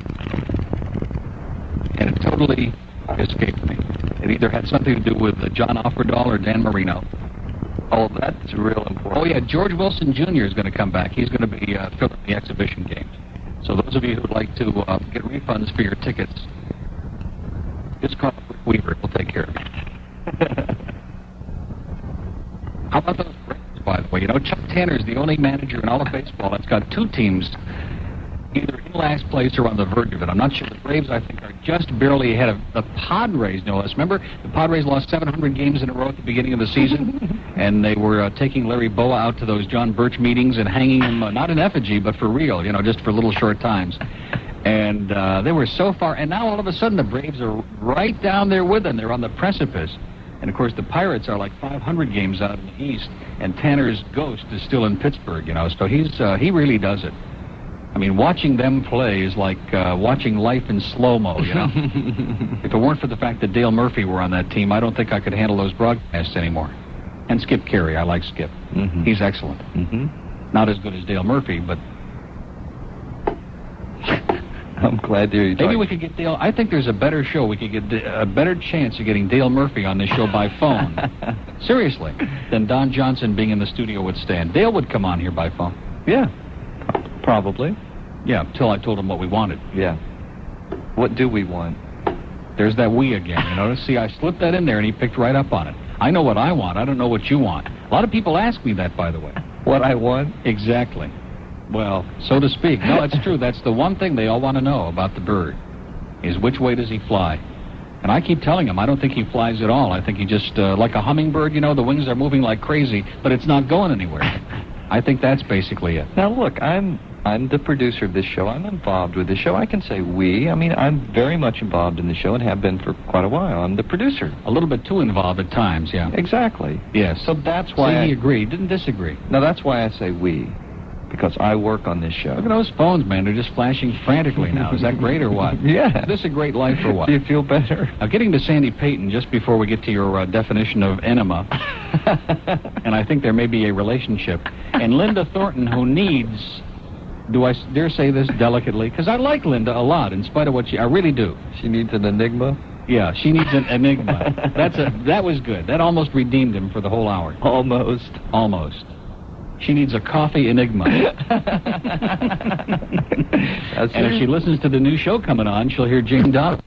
And it totally escaped me. It either had something to do with John Offerdahl or Dan Marino. Oh, that's real important. Oh, yeah, George Wilson Jr. is going to come back. He's going to be filming the exhibition games. So those of you who would like to get refunds for your tickets, just call Rick Weaver. We'll take care of it. How about those Braves, by the way? You know, Chuck Tanner's the only manager in all of baseball that's got two teams either in last place or on the verge of it. I'm not sure. The Braves, I think, are just barely ahead of the Padres, no less. Remember, the Padres lost 700 games in a row at the beginning of the season, and they were taking Larry Boa out to those John Birch meetings and hanging him, not in effigy, but for real, just for little short times. And they were so far, and now all of a sudden the Braves are right down there with them. They're on the precipice. And, of course, the Pirates are like 500 games out in the East, and Tanner's ghost is still in Pittsburgh, so he really does it. I mean, watching them play is like watching life in slow-mo, If it weren't for the fact that Dale Murphy were on that team, I don't think I could handle those broadcasts anymore. And Skip Carey, I like Skip. Mm-hmm. He's excellent. Mm-hmm. Not as good as Dale Murphy, but... I'm glad to hear you talking. Maybe we could get Dale... I think there's a better show. We could get a better chance of getting Dale Murphy on this show by phone. Seriously. Than Don Johnson being in the studio with Stan. Dale would come on here by phone. Yeah. Probably. Yeah, till I told him what we wanted. Yeah. What do we want? There's that we again, See, I slipped that in there and he picked right up on it. I know what I want. I don't know what you want. A lot of people ask me that, by the way. What I want? Exactly. Well, so to speak. No, it's true. That's the one thing they all want to know about the bird, is which way does he fly? And I keep telling them I don't think he flies at all. I think he just, like a hummingbird, the wings are moving like crazy, but it's not going anywhere. I think that's basically it. Now, look, I'm the producer of this show. I'm involved with this show. I can say we. I mean, I'm very much involved in the show and have been for quite a while. I'm the producer. A little bit too involved at times, yeah. Exactly. Yes. So that's why he agreed, didn't disagree. No, that's why I say we. Because I work on this show. Look at those phones, man. They're just flashing frantically now. Is that great or what? Yeah. Is this a great life or what? Do you feel better? Now, getting to Sandy Payton, just before we get to your definition of enema, and I think there may be a relationship, and Linda Thornton, who needs, do I dare say this delicately? Because I like Linda a lot, in spite of what I really do. She needs an enigma? Yeah, she needs an enigma. That was good. That almost redeemed him for the whole hour. Almost. Almost. She needs a coffee enigma. And if she listens to the new show coming on, she'll hear Jane Donovan.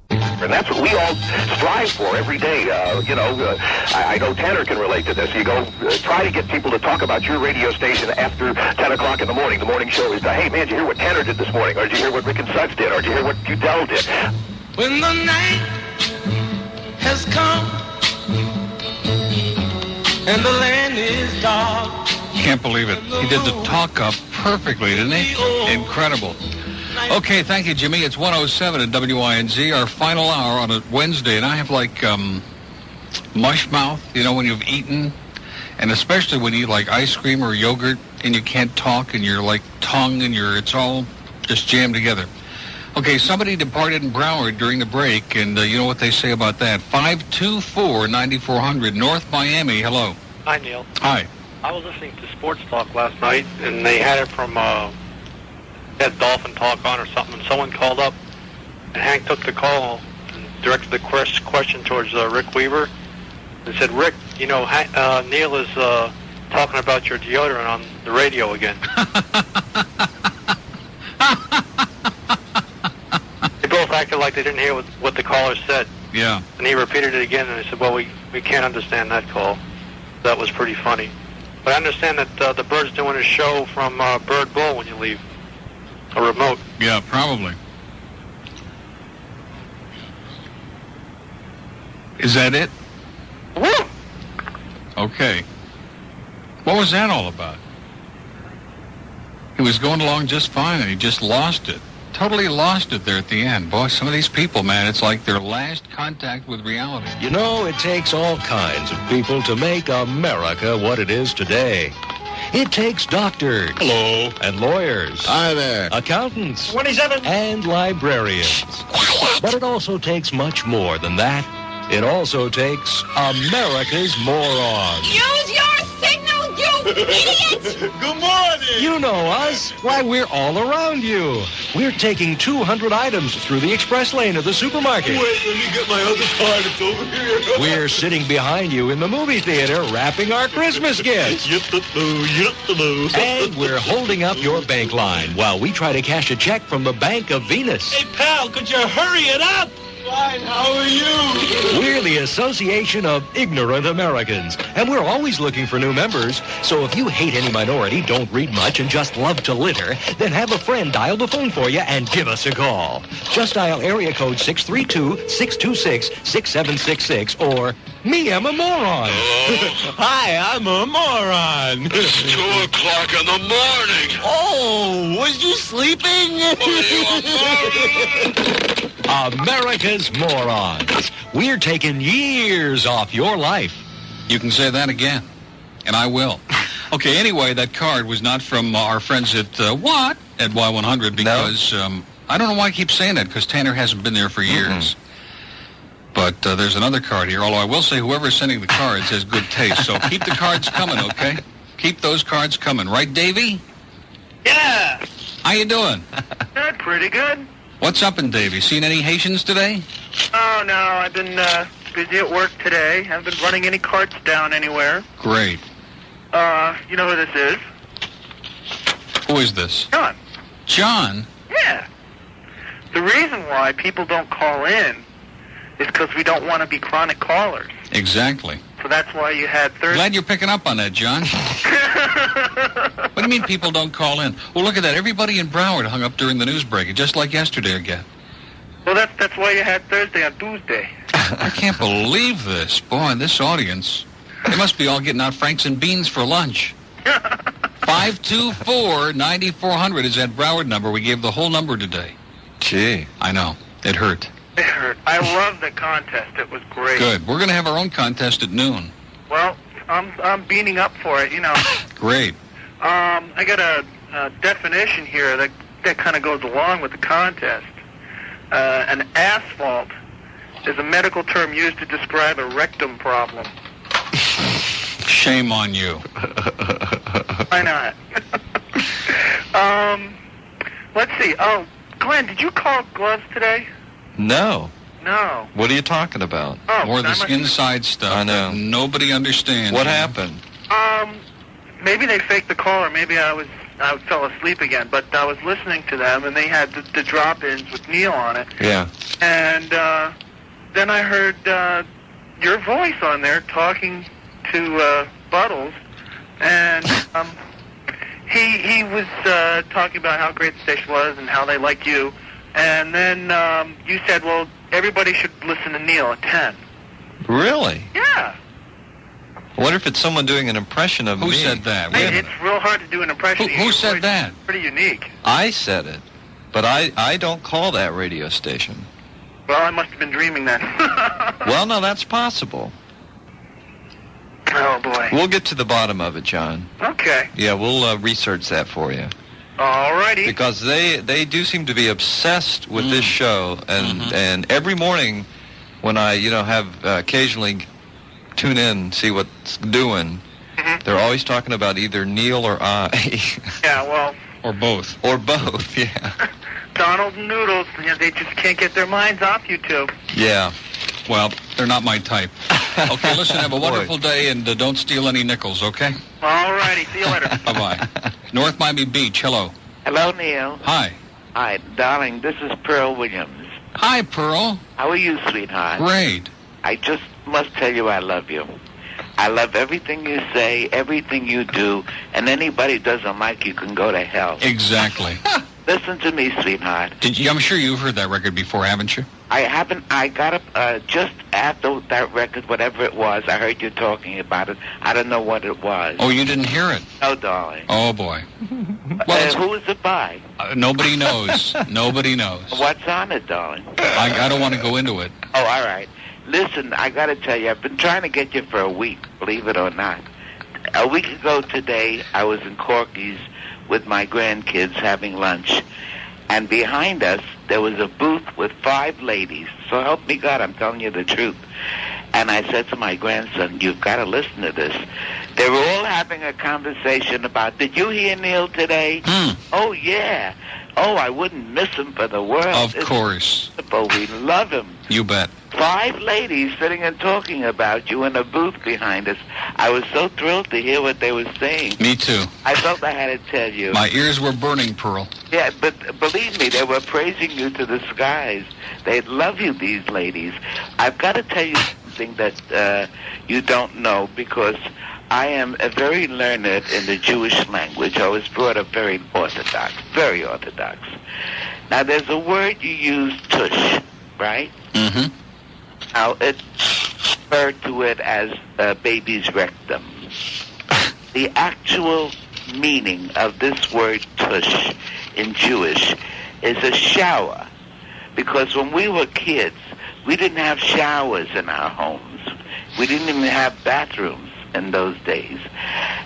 And that's what we all strive for every day. I know Tanner can relate to this. You go try to get people to talk about your radio station after 10 o'clock in the morning. The morning show is, hey, man, did you hear what Tanner did this morning? Or did you hear what Rick and Suds did? Or did you hear what Udell did? When the night has come and the land is dark. Can't believe it. He did the talk up perfectly, didn't he? Incredible. Okay, thank you, Jimmy. It's 1:07 at WINZ, our final hour on a Wednesday, and I have like mush mouth, when you've eaten, and especially when you eat like ice cream or yogurt and you can't talk and your like tongue and it's all just jammed together. Okay, somebody departed in Broward during the break, and you know what they say about that. 524-9400 North Miami. Hello. Hi, Neil. Hi. I was listening to Sports Talk last night, and they had it from had Dolphin Talk on or something, and someone called up, and Hank took the call and directed the question towards Rick Weaver and said, Rick, you know, Neil is talking about your deodorant on the radio again. They both acted like they didn't hear what the caller said. Yeah. And he repeated it again, and I said, well, we can't understand that call. That was pretty funny. But I understand that the Bird's doing a show from Bird Bull when you leave. A remote. Yeah, probably. Is that it? Woo! Okay. What was that all about? He was going along just fine, and he just lost it. Totally lost it there at the end. Boy, some of these people, man, it's like their last contact with reality. You know, it takes all kinds of people to make America what it is today. It takes doctors. Hello. And lawyers. Hi there. Accountants. 27. And librarians. But it also takes much more than that. It also takes America's morons. Use your signal, you idiot! Good morning. You know us. Why, we're all around you. We're taking 200 items through the express lane of the supermarket. Wait, let me get my other card. It's over here. We're sitting behind you in the movie theater wrapping our Christmas gifts. And we're holding up your bank line while we try to cash a check from the Bank of Venus. Hey, pal, could you hurry it up? Fine, how are you? We're the Association of Ignorant Americans, and we're always looking for new members. So if you hate any minority, don't read much, and just love to litter, then have a friend dial the phone for you and give us a call. Just dial area code 632-626-6766 or me, I'm a moron. Hi, I'm a moron. It's 2 o'clock in the morning. Oh, was you sleeping? America's morons. We're taking years off your life. You can say that again, and I will. Okay, anyway, that card was not from our friends at what? At Y100, because I don't know why I keep saying that, because Tanner hasn't been there for years. But there's another card here, although I will say whoever's sending the cards has good taste, so keep the cards coming, okay? Keep those cards coming. Right, Davey? Yeah! How you doing? Good, pretty good. What's up in Davey? Seen any Haitians today? Oh, no, I've been busy at work today. Haven't been running any carts down anywhere. Great. You know who this is? Who is this? John. John? Yeah. The reason why people don't call in is because we don't want to be chronic callers. Exactly. So that's why you had Thursday. Glad you're picking up on that, John. What do you mean people don't call in? Well, look at that. Everybody in Broward hung up during the news break, just like yesterday again. Well, that's why you had Thursday on Tuesday. I can't believe this. Boy, this audience. They must be all getting out Franks and beans for lunch. 524-9400 is that Broward number. We gave the whole number today. Gee. I know. It hurt. It hurt. I love the contest. It was great. Good. We're going to have our own contest at noon. Well, I'm beaning up for it, you know. Great. I got a definition here that kind of goes along with the contest. An asphalt is a medical term used to describe a rectum problem. Shame on you. Why not? Let's see. Oh, Glenn, did you call gloves today? No. No. What are you talking about? Oh, more of this inside stuff I know. that nobody understands. What happened? Maybe they faked the call, or maybe I fell asleep again. But I was listening to them, and they had the drop-ins with Neil on it. Yeah. And then I heard your voice on there talking to Buttles, and he was talking about how great the station was and how they like you. And then you said, well, everybody should listen to Neil at 10. Really? Yeah. I wonder if it's someone doing an impression of me. Who said that? It's real hard to do an impression. Who said that? Pretty unique. I said it, but I don't call that radio station. Well, I must have been dreaming then. Well, no, that's possible. Oh, boy. We'll get to the bottom of it, John. Okay. Yeah, we'll research that for you. All righty. Because they do seem to be obsessed with this show, and every morning when I have occasionally tune in, see what's doing, they're always talking about either Neil or I. Yeah, well, Or both. Or both, yeah. Donald and Noodles, they just can't get their minds off you two. Yeah. Well, they're not my type. Okay, listen, have a wonderful day, and don't steal any nickels, okay? All righty, see you later. Bye-bye. North Miami Beach, hello. Hello, Neil. Hi. Hi, darling, this is Pearl Williams. Hi, Pearl. How are you, sweetheart? Great. I just must tell you I love you. I love everything you say, everything you do, and anybody doesn't like you can go to hell. Exactly. Listen to me, sweetheart. I'm sure you've heard that record before, haven't you? I haven't. I got up just after that record, whatever it was. I heard you talking about it. I don't know what it was. Oh, you didn't hear it? No, darling. Oh, boy. Well, who is it by? Nobody knows. Nobody knows. What's on it, darling? I don't want to go into it. Oh, all right. Listen, I got to tell you, I've been trying to get you for a week, believe it or not. A week ago today, I was in Corky's with my grandkids having lunch. And behind us, there was a booth with 5 ladies. So help me God, I'm telling you the truth. And I said to my grandson, you've got to listen to this. They were all having a conversation about, did you hear Neil today? Oh, yeah. Oh, I wouldn't miss him for the world. Of course. But we love him. You bet. 5 ladies sitting and talking about you in a booth behind us. I was so thrilled to hear what they were saying. Me too. I felt I had to tell you. My ears were burning, Pearl. Yeah, but believe me, they were praising you to the skies. They love you, these ladies. I've got to tell you something that you don't know, because I am very learned in the Jewish language. I was brought up very orthodox, very orthodox. Now, there's a word you use, tush, right? Mm-hmm. Now, it's referred to it as baby's rectum. The actual meaning of this word tush in Jewish is a shower. Because when we were kids, we didn't have showers in our homes. We didn't even have bathrooms in those days.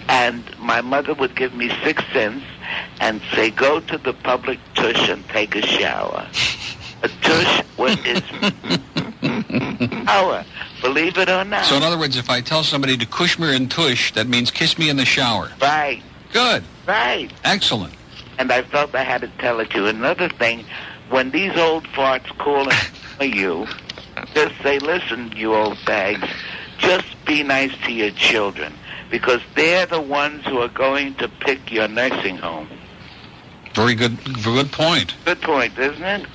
And my mother would give me 6 cents and say, go to the public tush and take a shower. A tush is shower, believe it or not. So in other words, if I tell somebody to kush me in tush, that means kiss me in the shower. Right. Good. Right. Excellent. And I felt I had to tell it to you. Another thing, when these old farts call you, just say, listen, you old bags, just be nice to your children, because they're the ones who are going to pick your nursing home. Very good point. Good point, isn't it?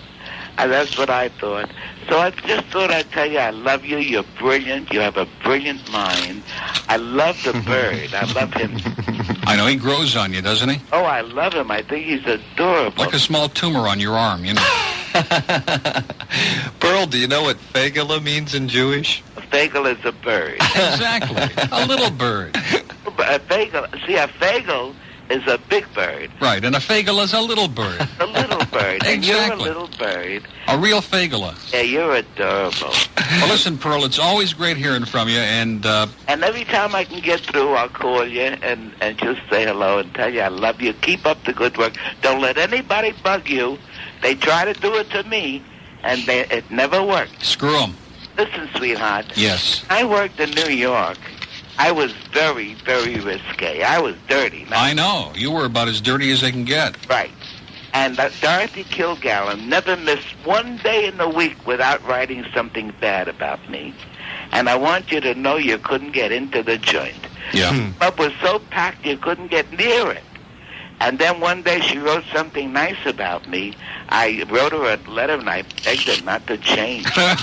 That's what I thought. So I just thought I'd tell you I love you. You're brilliant. You have a brilliant mind. I love the bird. I love him. I know, he grows on you, doesn't he? Oh, I love him. I think he's adorable. Like a small tumor on your arm, you know. Pearl, do you know what fagala means in Jewish? A fagel is a bird. Exactly. A little bird. A fagel is a big bird. Right, and a fagala is a little bird. A little bird. And Exactly. you're a little bird. A real fagala. Yeah, you're adorable. Well, listen, Pearl, it's always great hearing from you, and every time I can get through, I'll call you and just say hello and tell you I love you. Keep up the good work. Don't let anybody bug you. They try to do it to me, and it never worked. Screw them. Listen, sweetheart. Yes. I worked in New York. I was very, very risque. I was dirty. I know. You were about as dirty as they can get. Right. And Dorothy Kilgallen never missed one day in the week without writing something bad about me. And I want you to know you couldn't get into the joint. Yeah. The club was so packed you couldn't get near it. And then one day she wrote something nice about me. I wrote her a letter and I begged her not to change. Up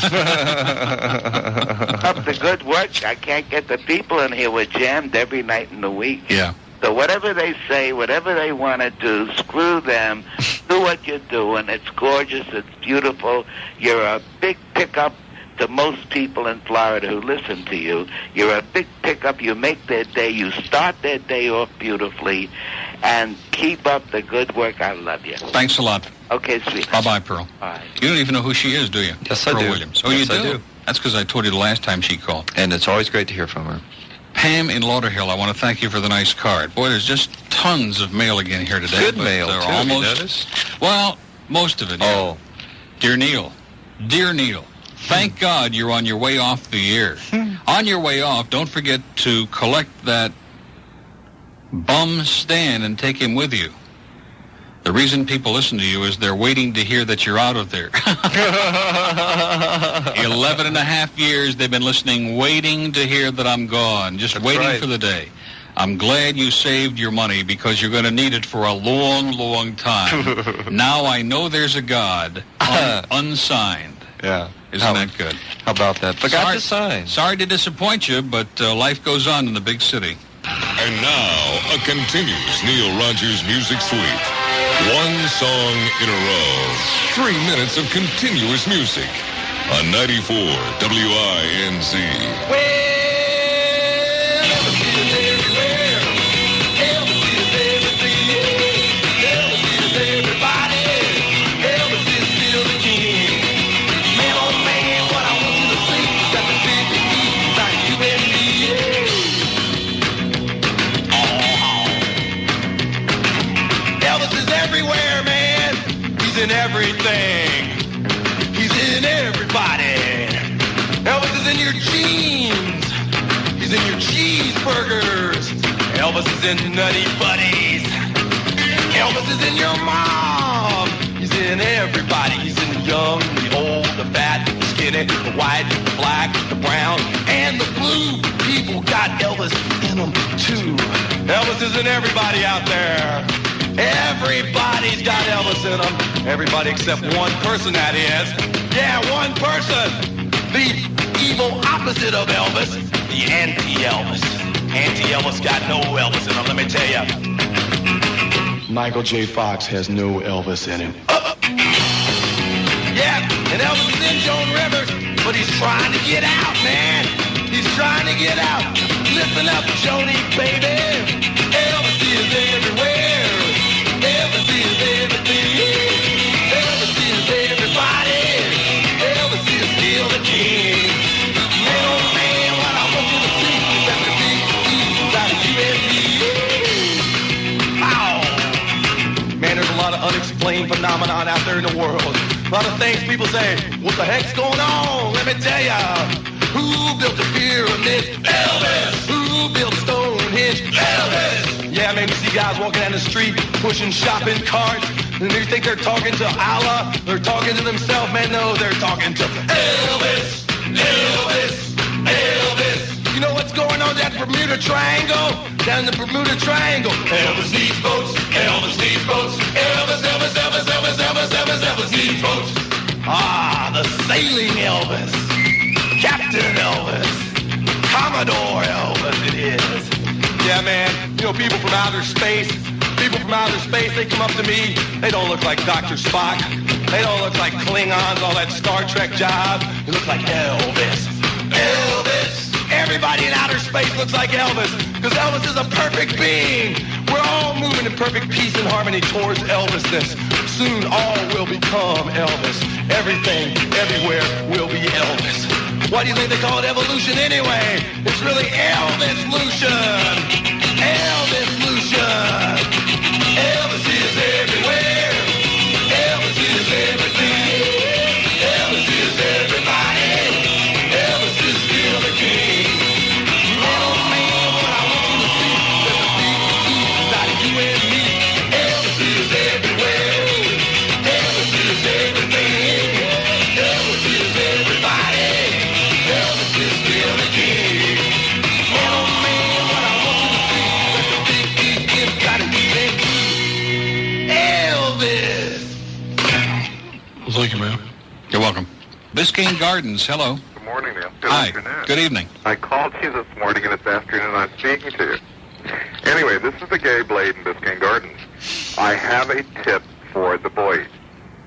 the good work. I can't get the people in here. We're jammed every night in the week. Yeah. So whatever they say, whatever they want to do, screw them. Do what you're doing. It's gorgeous. It's beautiful. You're a big pickup to most people in Florida who listen to you. You're a big pickup. You make their day. You start their day off beautifully. And keep up the good work. I love you. Thanks a lot. Okay, sweet. Bye-bye, Pearl. Bye. You don't even know who she is, do you? Yes, Pearl I do. Williams. Oh, Yes, you I do. That's because I told you the last time she called. And it's always great to hear from her. Pam in Lauderhill, I want to thank you for the nice card. Boy, there's just tons of mail again here today. Good but mail, they're too, have you almost, noticed? Well, most of it, yeah. Oh. Dear Neil, thank God you're on your way off the air. On your way off, don't forget to collect that bum Stan and take him with you. The reason people listen to you is they're waiting to hear that you're out of there. 11 and a half years they've been listening, waiting to hear that I'm gone, just waiting for the day. I'm glad you saved your money because you're going to need it for a long, long time. Now I know there's a God, unsigned. Yeah. Isn't that good? How about that? Forgot to sign. Sorry to disappoint you, but life goes on in the big city. And now, a continuous Neil Rogers music suite. One song in a row. 3 minutes of continuous music on 94 WINZ. In everything. He's in everybody. Elvis is in your jeans. He's in your cheeseburgers. Elvis is in Nutty Buddies. Elvis is in your mom. He's in everybody. He's in the young, the old, the fat, the skinny, the white, the black, the brown, and the blue. People got Elvis in them too. Elvis is in everybody out there. Everybody's got Elvis in them. Everybody except one person, that is. Yeah, one person. The evil opposite of Elvis. The anti-Elvis. Anti-Elvis got no Elvis in him, let me tell you. Michael J. Fox has no Elvis in him. Yeah, and Elvis is in Joan Rivers, but he's trying to get out, man. He's trying to get out. Listen up, Joni, baby. Elvis is everywhere. Elvis is everything. Elvis is everybody. Elvis is still the king. Man, oh man, what I want you to see is that the big E's out of USA. Ow. Man, there's a lot of unexplained phenomenon out there in the world. A lot of things people say, what the heck's going on? Let me tell ya. Who built the pyramid? Elvis. Who built Stonehenge? Elvis. Yeah, maybe see guys walking down the street pushing shopping carts, and they think they're talking to Allah, they're talking to themselves. Man, no, they're talking to Elvis, Elvis, Elvis. You know what's going on down the Bermuda Triangle? Down the Bermuda Triangle. Elvis needs boats, Elvis needs boats. Elvis, Elvis, Elvis, Elvis, Elvis, Elvis, Elvis needs boats. Ah, the sailing Elvis. Captain Elvis. Commodore Elvis it is. Yeah, man, you know, people from outer space, they come up to me. They don't look like Dr. Spock. They don't look like Klingons, all that Star Trek job. They look like Elvis. Elvis! Everybody in outer space looks like Elvis, because Elvis is a perfect being. We're all moving in perfect peace and harmony towards Elvisness. Soon all will become Elvis. Everything, everywhere will be Elvis. Why do you think they call it evolution anyway? It's really Elvis-lution. Elvis-lution. Elvis is everywhere. Elvis is everything. Elvis is everybody. Elvis is still the king. Oh man, what I want you to see is the big E's out of you and me. Elvis is everywhere. Elvis is everything. Elvis is everybody. Elvis is still the king. Oh man, what I want you to see is the big E's out of you and me. Elvis. Thank you, man. You're welcome. Biscayne Gardens, hello. Good morning, Neil. Good Hi. afternoon. Good evening. I called you this morning and it's afternoon I'm speaking to you. Anyway, this is the Gay Blade in Biscayne Gardens. I have a tip for the boys.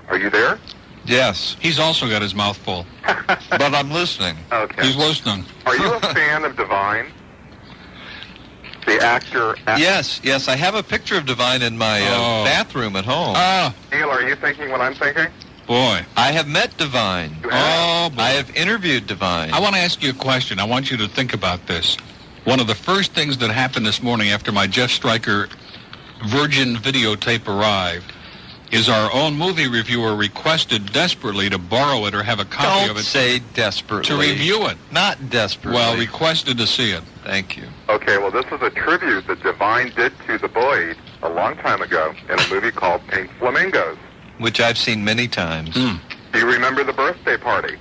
Are you there? Yes. He's also got his mouth full. But I'm listening. Okay. He's listening. Are you a fan of Divine? The actor... Yes, I have a picture of Divine in my bathroom at home. Neil, are you thinking what I'm thinking? Boy. I have met Divine. Oh, boy. I have interviewed Divine. I want to ask you a question. I want you to think about this. One of the first things that happened this morning after my Jeff Stryker Virgin videotape arrived is our own movie reviewer requested desperately to borrow it or have a copy of it. Don't say desperately. To review it. Not desperately. Well, requested to see it. Thank you. Okay, well, this is a tribute that Divine did to the Boyd a long time ago in a movie called Pink Flamingos. Which I've seen many times. Do you remember the birthday party?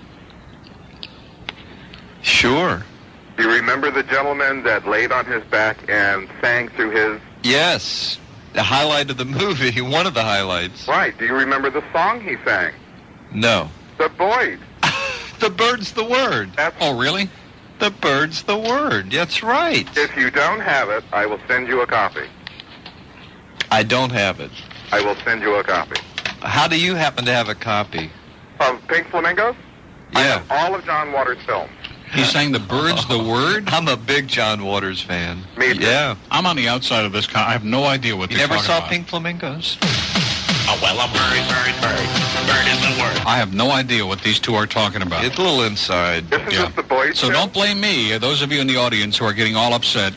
Sure. Do you remember the gentleman that laid on his back and sang through his... Yes. The highlight of the movie, one of the highlights. Right. Do you remember the song he sang? No. The Boys. The Bird's the Word. Oh, really? The Bird's the Word. That's right. If you don't have it, I will send you a copy. I don't have it. I will send you a copy. How do you happen to have a copy? Of Pink Flamingos? Yeah. I have all of John Waters' films. He sang The Bird's the Word? I'm a big John Waters fan. Me too. Yeah. I'm on the outside of this. I have no idea what You they're never talking saw about. Pink Flamingos? Oh, well, a bird is the word. I have no idea what these two are talking about. It's a little inside. This is just the Boys So film. don't blame me. Those of you in the audience who are getting all upset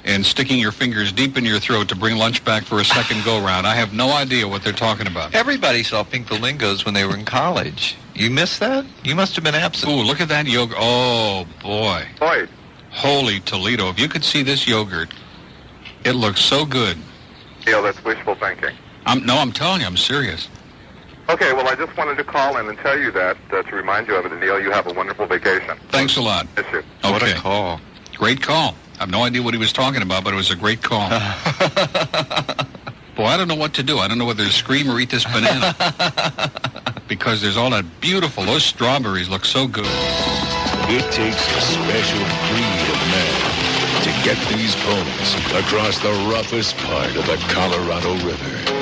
and sticking your fingers deep in your throat to bring lunch back for a second go-round. I have no idea what they're talking about. Everybody saw Pink Flamingos when they were in college. You missed that? You must have been absent. Ooh, look at that yogurt. Oh, boy. Boys. Holy Toledo. If you could see this yogurt, it looks so good. Neil, that's wishful thinking. I'm telling you, I'm serious. Okay, well, I just wanted to call in and tell you that, to remind you of it, and Neil, you have a wonderful vacation. Thanks a lot. Miss you. Okay. What a call. Great call. I have no idea what he was talking about, but it was a great call. Boy, I don't know what to do. I don't know whether to scream or eat this banana. Because there's all that beautiful, those strawberries look so good. It takes a special breed of man to get these ponies across the roughest part of the Colorado River.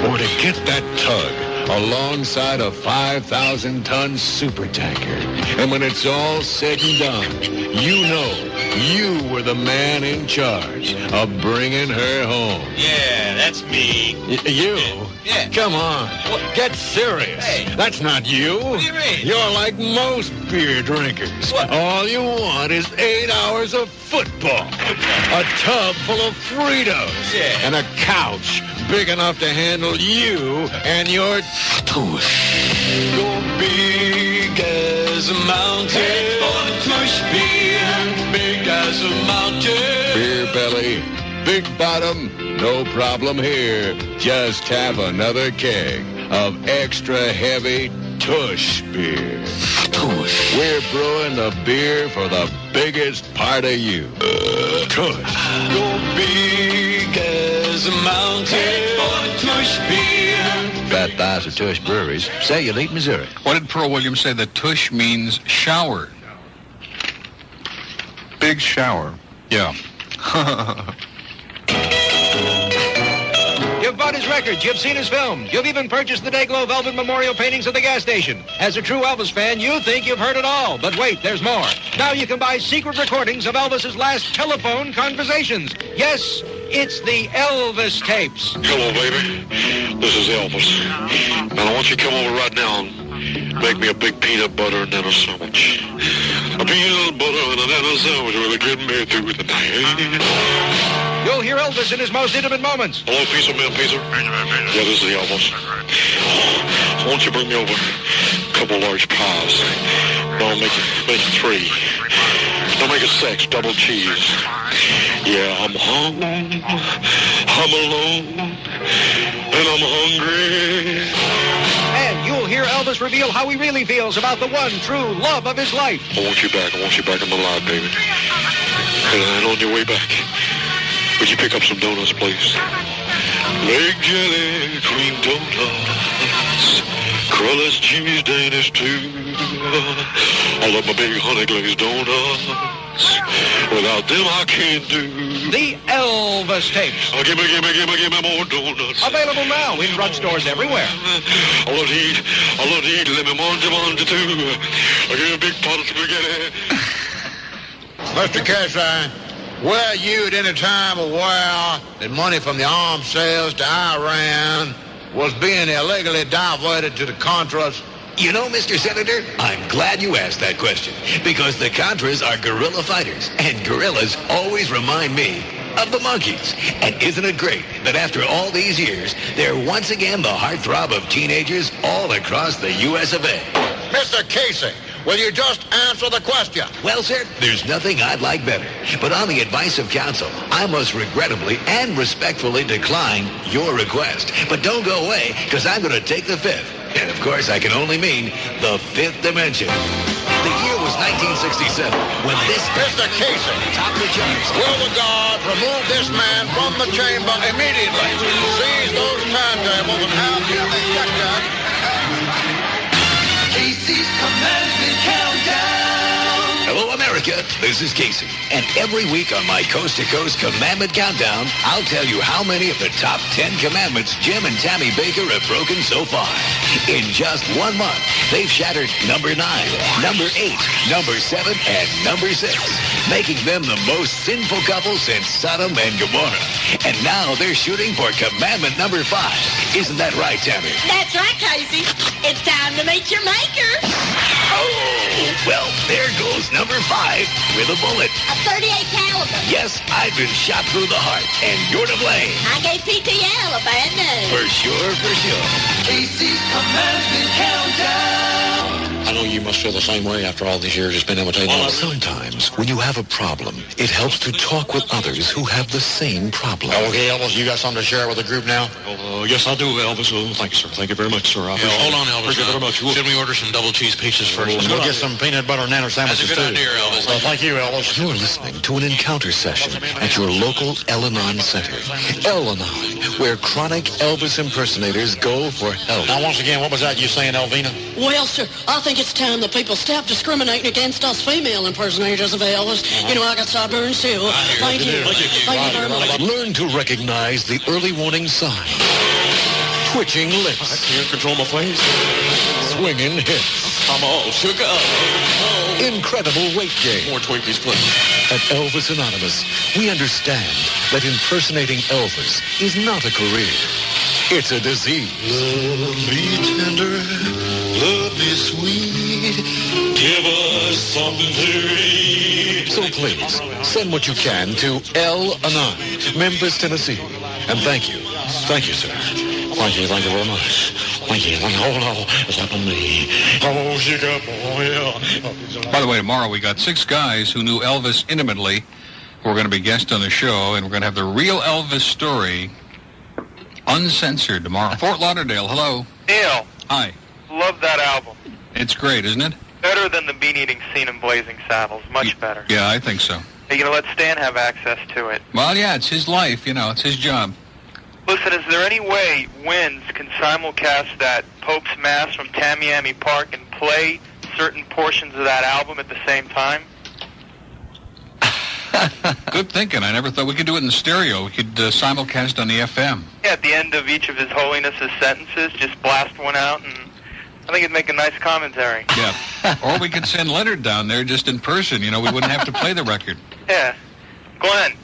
Or to get that tug alongside a 5,000-ton super tanker. And when it's all said and done, you know you were the man in charge of bringing her home. Yeah, that's me. You? Yeah. Come on. Get serious. Hey. That's not you. What do you mean? You're like most beer drinkers. What? All you want is 8 hours of football, a tub full of Fritos, Yeah. and a couch big enough to handle you and your tush. You're big as a mountain. Tush beer, big as a mountain. Beer belly, big bottom, no problem here. Just have another keg of extra heavy Tush beer. Tush. We're brewing the beer for the biggest part of you. Tush. Go big as a mountain. Tush beer. Fat Thighs of Tush Breweries, Cellulite, Missouri. What did Pearl Williams say? That tush means shower. Big shower. Yeah. You've bought his records. You've seen his films. You've even purchased the Dayglow Velvet Memorial paintings at the gas station. As a true Elvis fan, you think you've heard it all. But wait, there's more. Now you can buy secret recordings of Elvis's last telephone conversations. Yes, it's the Elvis tapes. Hello, baby. This is Elvis. And I want you to come over right now and make me a big peanut butter and then a sandwich. A peanut butter and then a sandwich really get me through the night. You'll hear Elvis in his most intimate moments. Hello, pizza man, pizza. Yeah, this is Elvis. Why don't you bring me over a couple large pies? No, make it 3. Don't make it 6, double cheese. Yeah, I'm home, I'm alone, and I'm hungry. And you'll hear Elvis reveal how he really feels about the one true love of his life. I want you back in my life, baby. And on your way back, would you pick up some donuts, please? Lake jelly, cream donuts, crustless cheese, Danish too. I love my big honey glazed donuts. Without them, I can't do. The Elvis tapes. Oh, give me more donuts. Available now in drugstores everywhere. I love to eat. Let me mange too. I get a big pot of spaghetti. Mr. Cassidy, were you at any time aware that money from the arms sales to Iran was being illegally diverted to the Contras? You know, Mr. Senator, I'm glad you asked that question, because the Contras are guerrilla fighters, and guerrillas always remind me of the monkeys. And isn't it great that after all these years, they're once again the heartthrob of teenagers all across the U.S. of A. Mr. Casey, Will you just answer the question? Well, sir, there's nothing I'd like better. But on the advice of counsel, I must regrettably and respectfully decline your request. But don't go away, because I'm going to take the fifth. And, of course, I can only mean the fifth dimension. The year was 1967 when this... Mr. Casey, topped the charts. Will the guard remove this man from the chamber immediately? Seize those turntables and have the inspector... Casey's Commandment Countdown. Hello, America. This is Casey. And every week on my Coast to Coast Commandment Countdown, I'll tell you how many of the top 10 commandments Jim and Tammy Baker have broken so far. In just 1 month, they've shattered number 9, number 8, number 7, and number 6, making them the most sinful couple since Sodom and Gomorrah. And now they're shooting for commandment number 5. Isn't that right, Tammy? That's right, Casey. It's time to meet your maker. Oh, well, there goes number 5 with a bullet. A .38 caliber. Yes, I've been shot through the heart, and you're to blame. I gave PTL a bad name. For sure, for sure. Casey's Commandment Countdown. I know you must feel the same way after all these years of been imitating. Well, sometimes when you have a problem, it helps to talk with others who have the same problem. Okay, Elvis, you got something to share with the group now? Yes, I do, Elvis. Oh, thank you, sir. Thank you very much, sir. Hold on, Elvis. Thank you very much. Should we order some double cheese pizzas first? We'll get some peanut butter nanner sandwiches, That's a good too. idea, Elvis. Well, thank you, Elvis. You're listening to an encounter session at your local El-Anon Center. El-Anon, where chronic Elvis impersonators go for help. Now, once again, what was that you saying, Elvina? Well, sir, I think it's time that people stop discriminating against us female impersonators of Elvis. You know, I got sideburns, too. Thank you. Thank you very much. Learn to recognize the early warning sign. Twitching lips. I can't control my face. Swinging hips. I'm all shook up. Incredible weight gain. More Twinkies, please. At Elvis Anonymous, we understand that impersonating Elvis is not a career. It's a disease. Love me tender, love me sweet, give us something to eat. So please, send what you can to El-Anon, Memphis, Tennessee. And thank you. Thank you, sir. Thank you very much. Thank you. Oh, no, it's happened to me. Oh, shake up, boy. By the way, tomorrow we got 6 guys who knew Elvis intimately who are going to be guests on the show, and we're going to have the real Elvis story uncensored tomorrow. Fort Lauderdale, hello. Neil. Hi. Love that album. It's great, isn't it? Better than the bean-eating scene in Blazing Saddles. Much better. Yeah, I think so. Are you going to let Stan have access to it? Well, yeah, it's his life, you know, it's his job. Listen, is there any way Wins can simulcast that Pope's Mass from Tamiami Park and play certain portions of that album at the same time? Good thinking. I never thought we could do it in stereo. We could simulcast on the FM. Yeah, at the end of each of His Holiness's sentences, just blast one out, and I think it'd make a nice commentary. Yeah. Or we could send Leonard down there just in person. You know, we wouldn't have to play the record. Yeah. Glenn.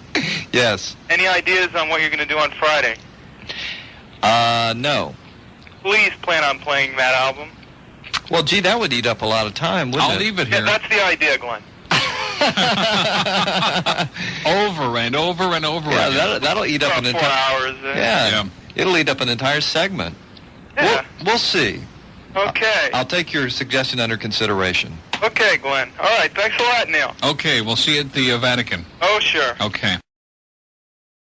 Yes. Any ideas on what you're going to do on Friday? No. Please plan on playing that album. Well, gee, that would eat up a lot of time, wouldn't it? I'll leave it here. Yeah, that's the idea, Glenn. Over and over and over again. Yeah, that'll eat up an entire... 4 hours. Yeah. It'll eat up an entire segment. Yeah. We'll see. Okay. I'll take your suggestion under consideration. Okay, Glenn. All right, thanks a lot, Neil. Okay, we'll see you at the Vatican. Oh, sure. Okay.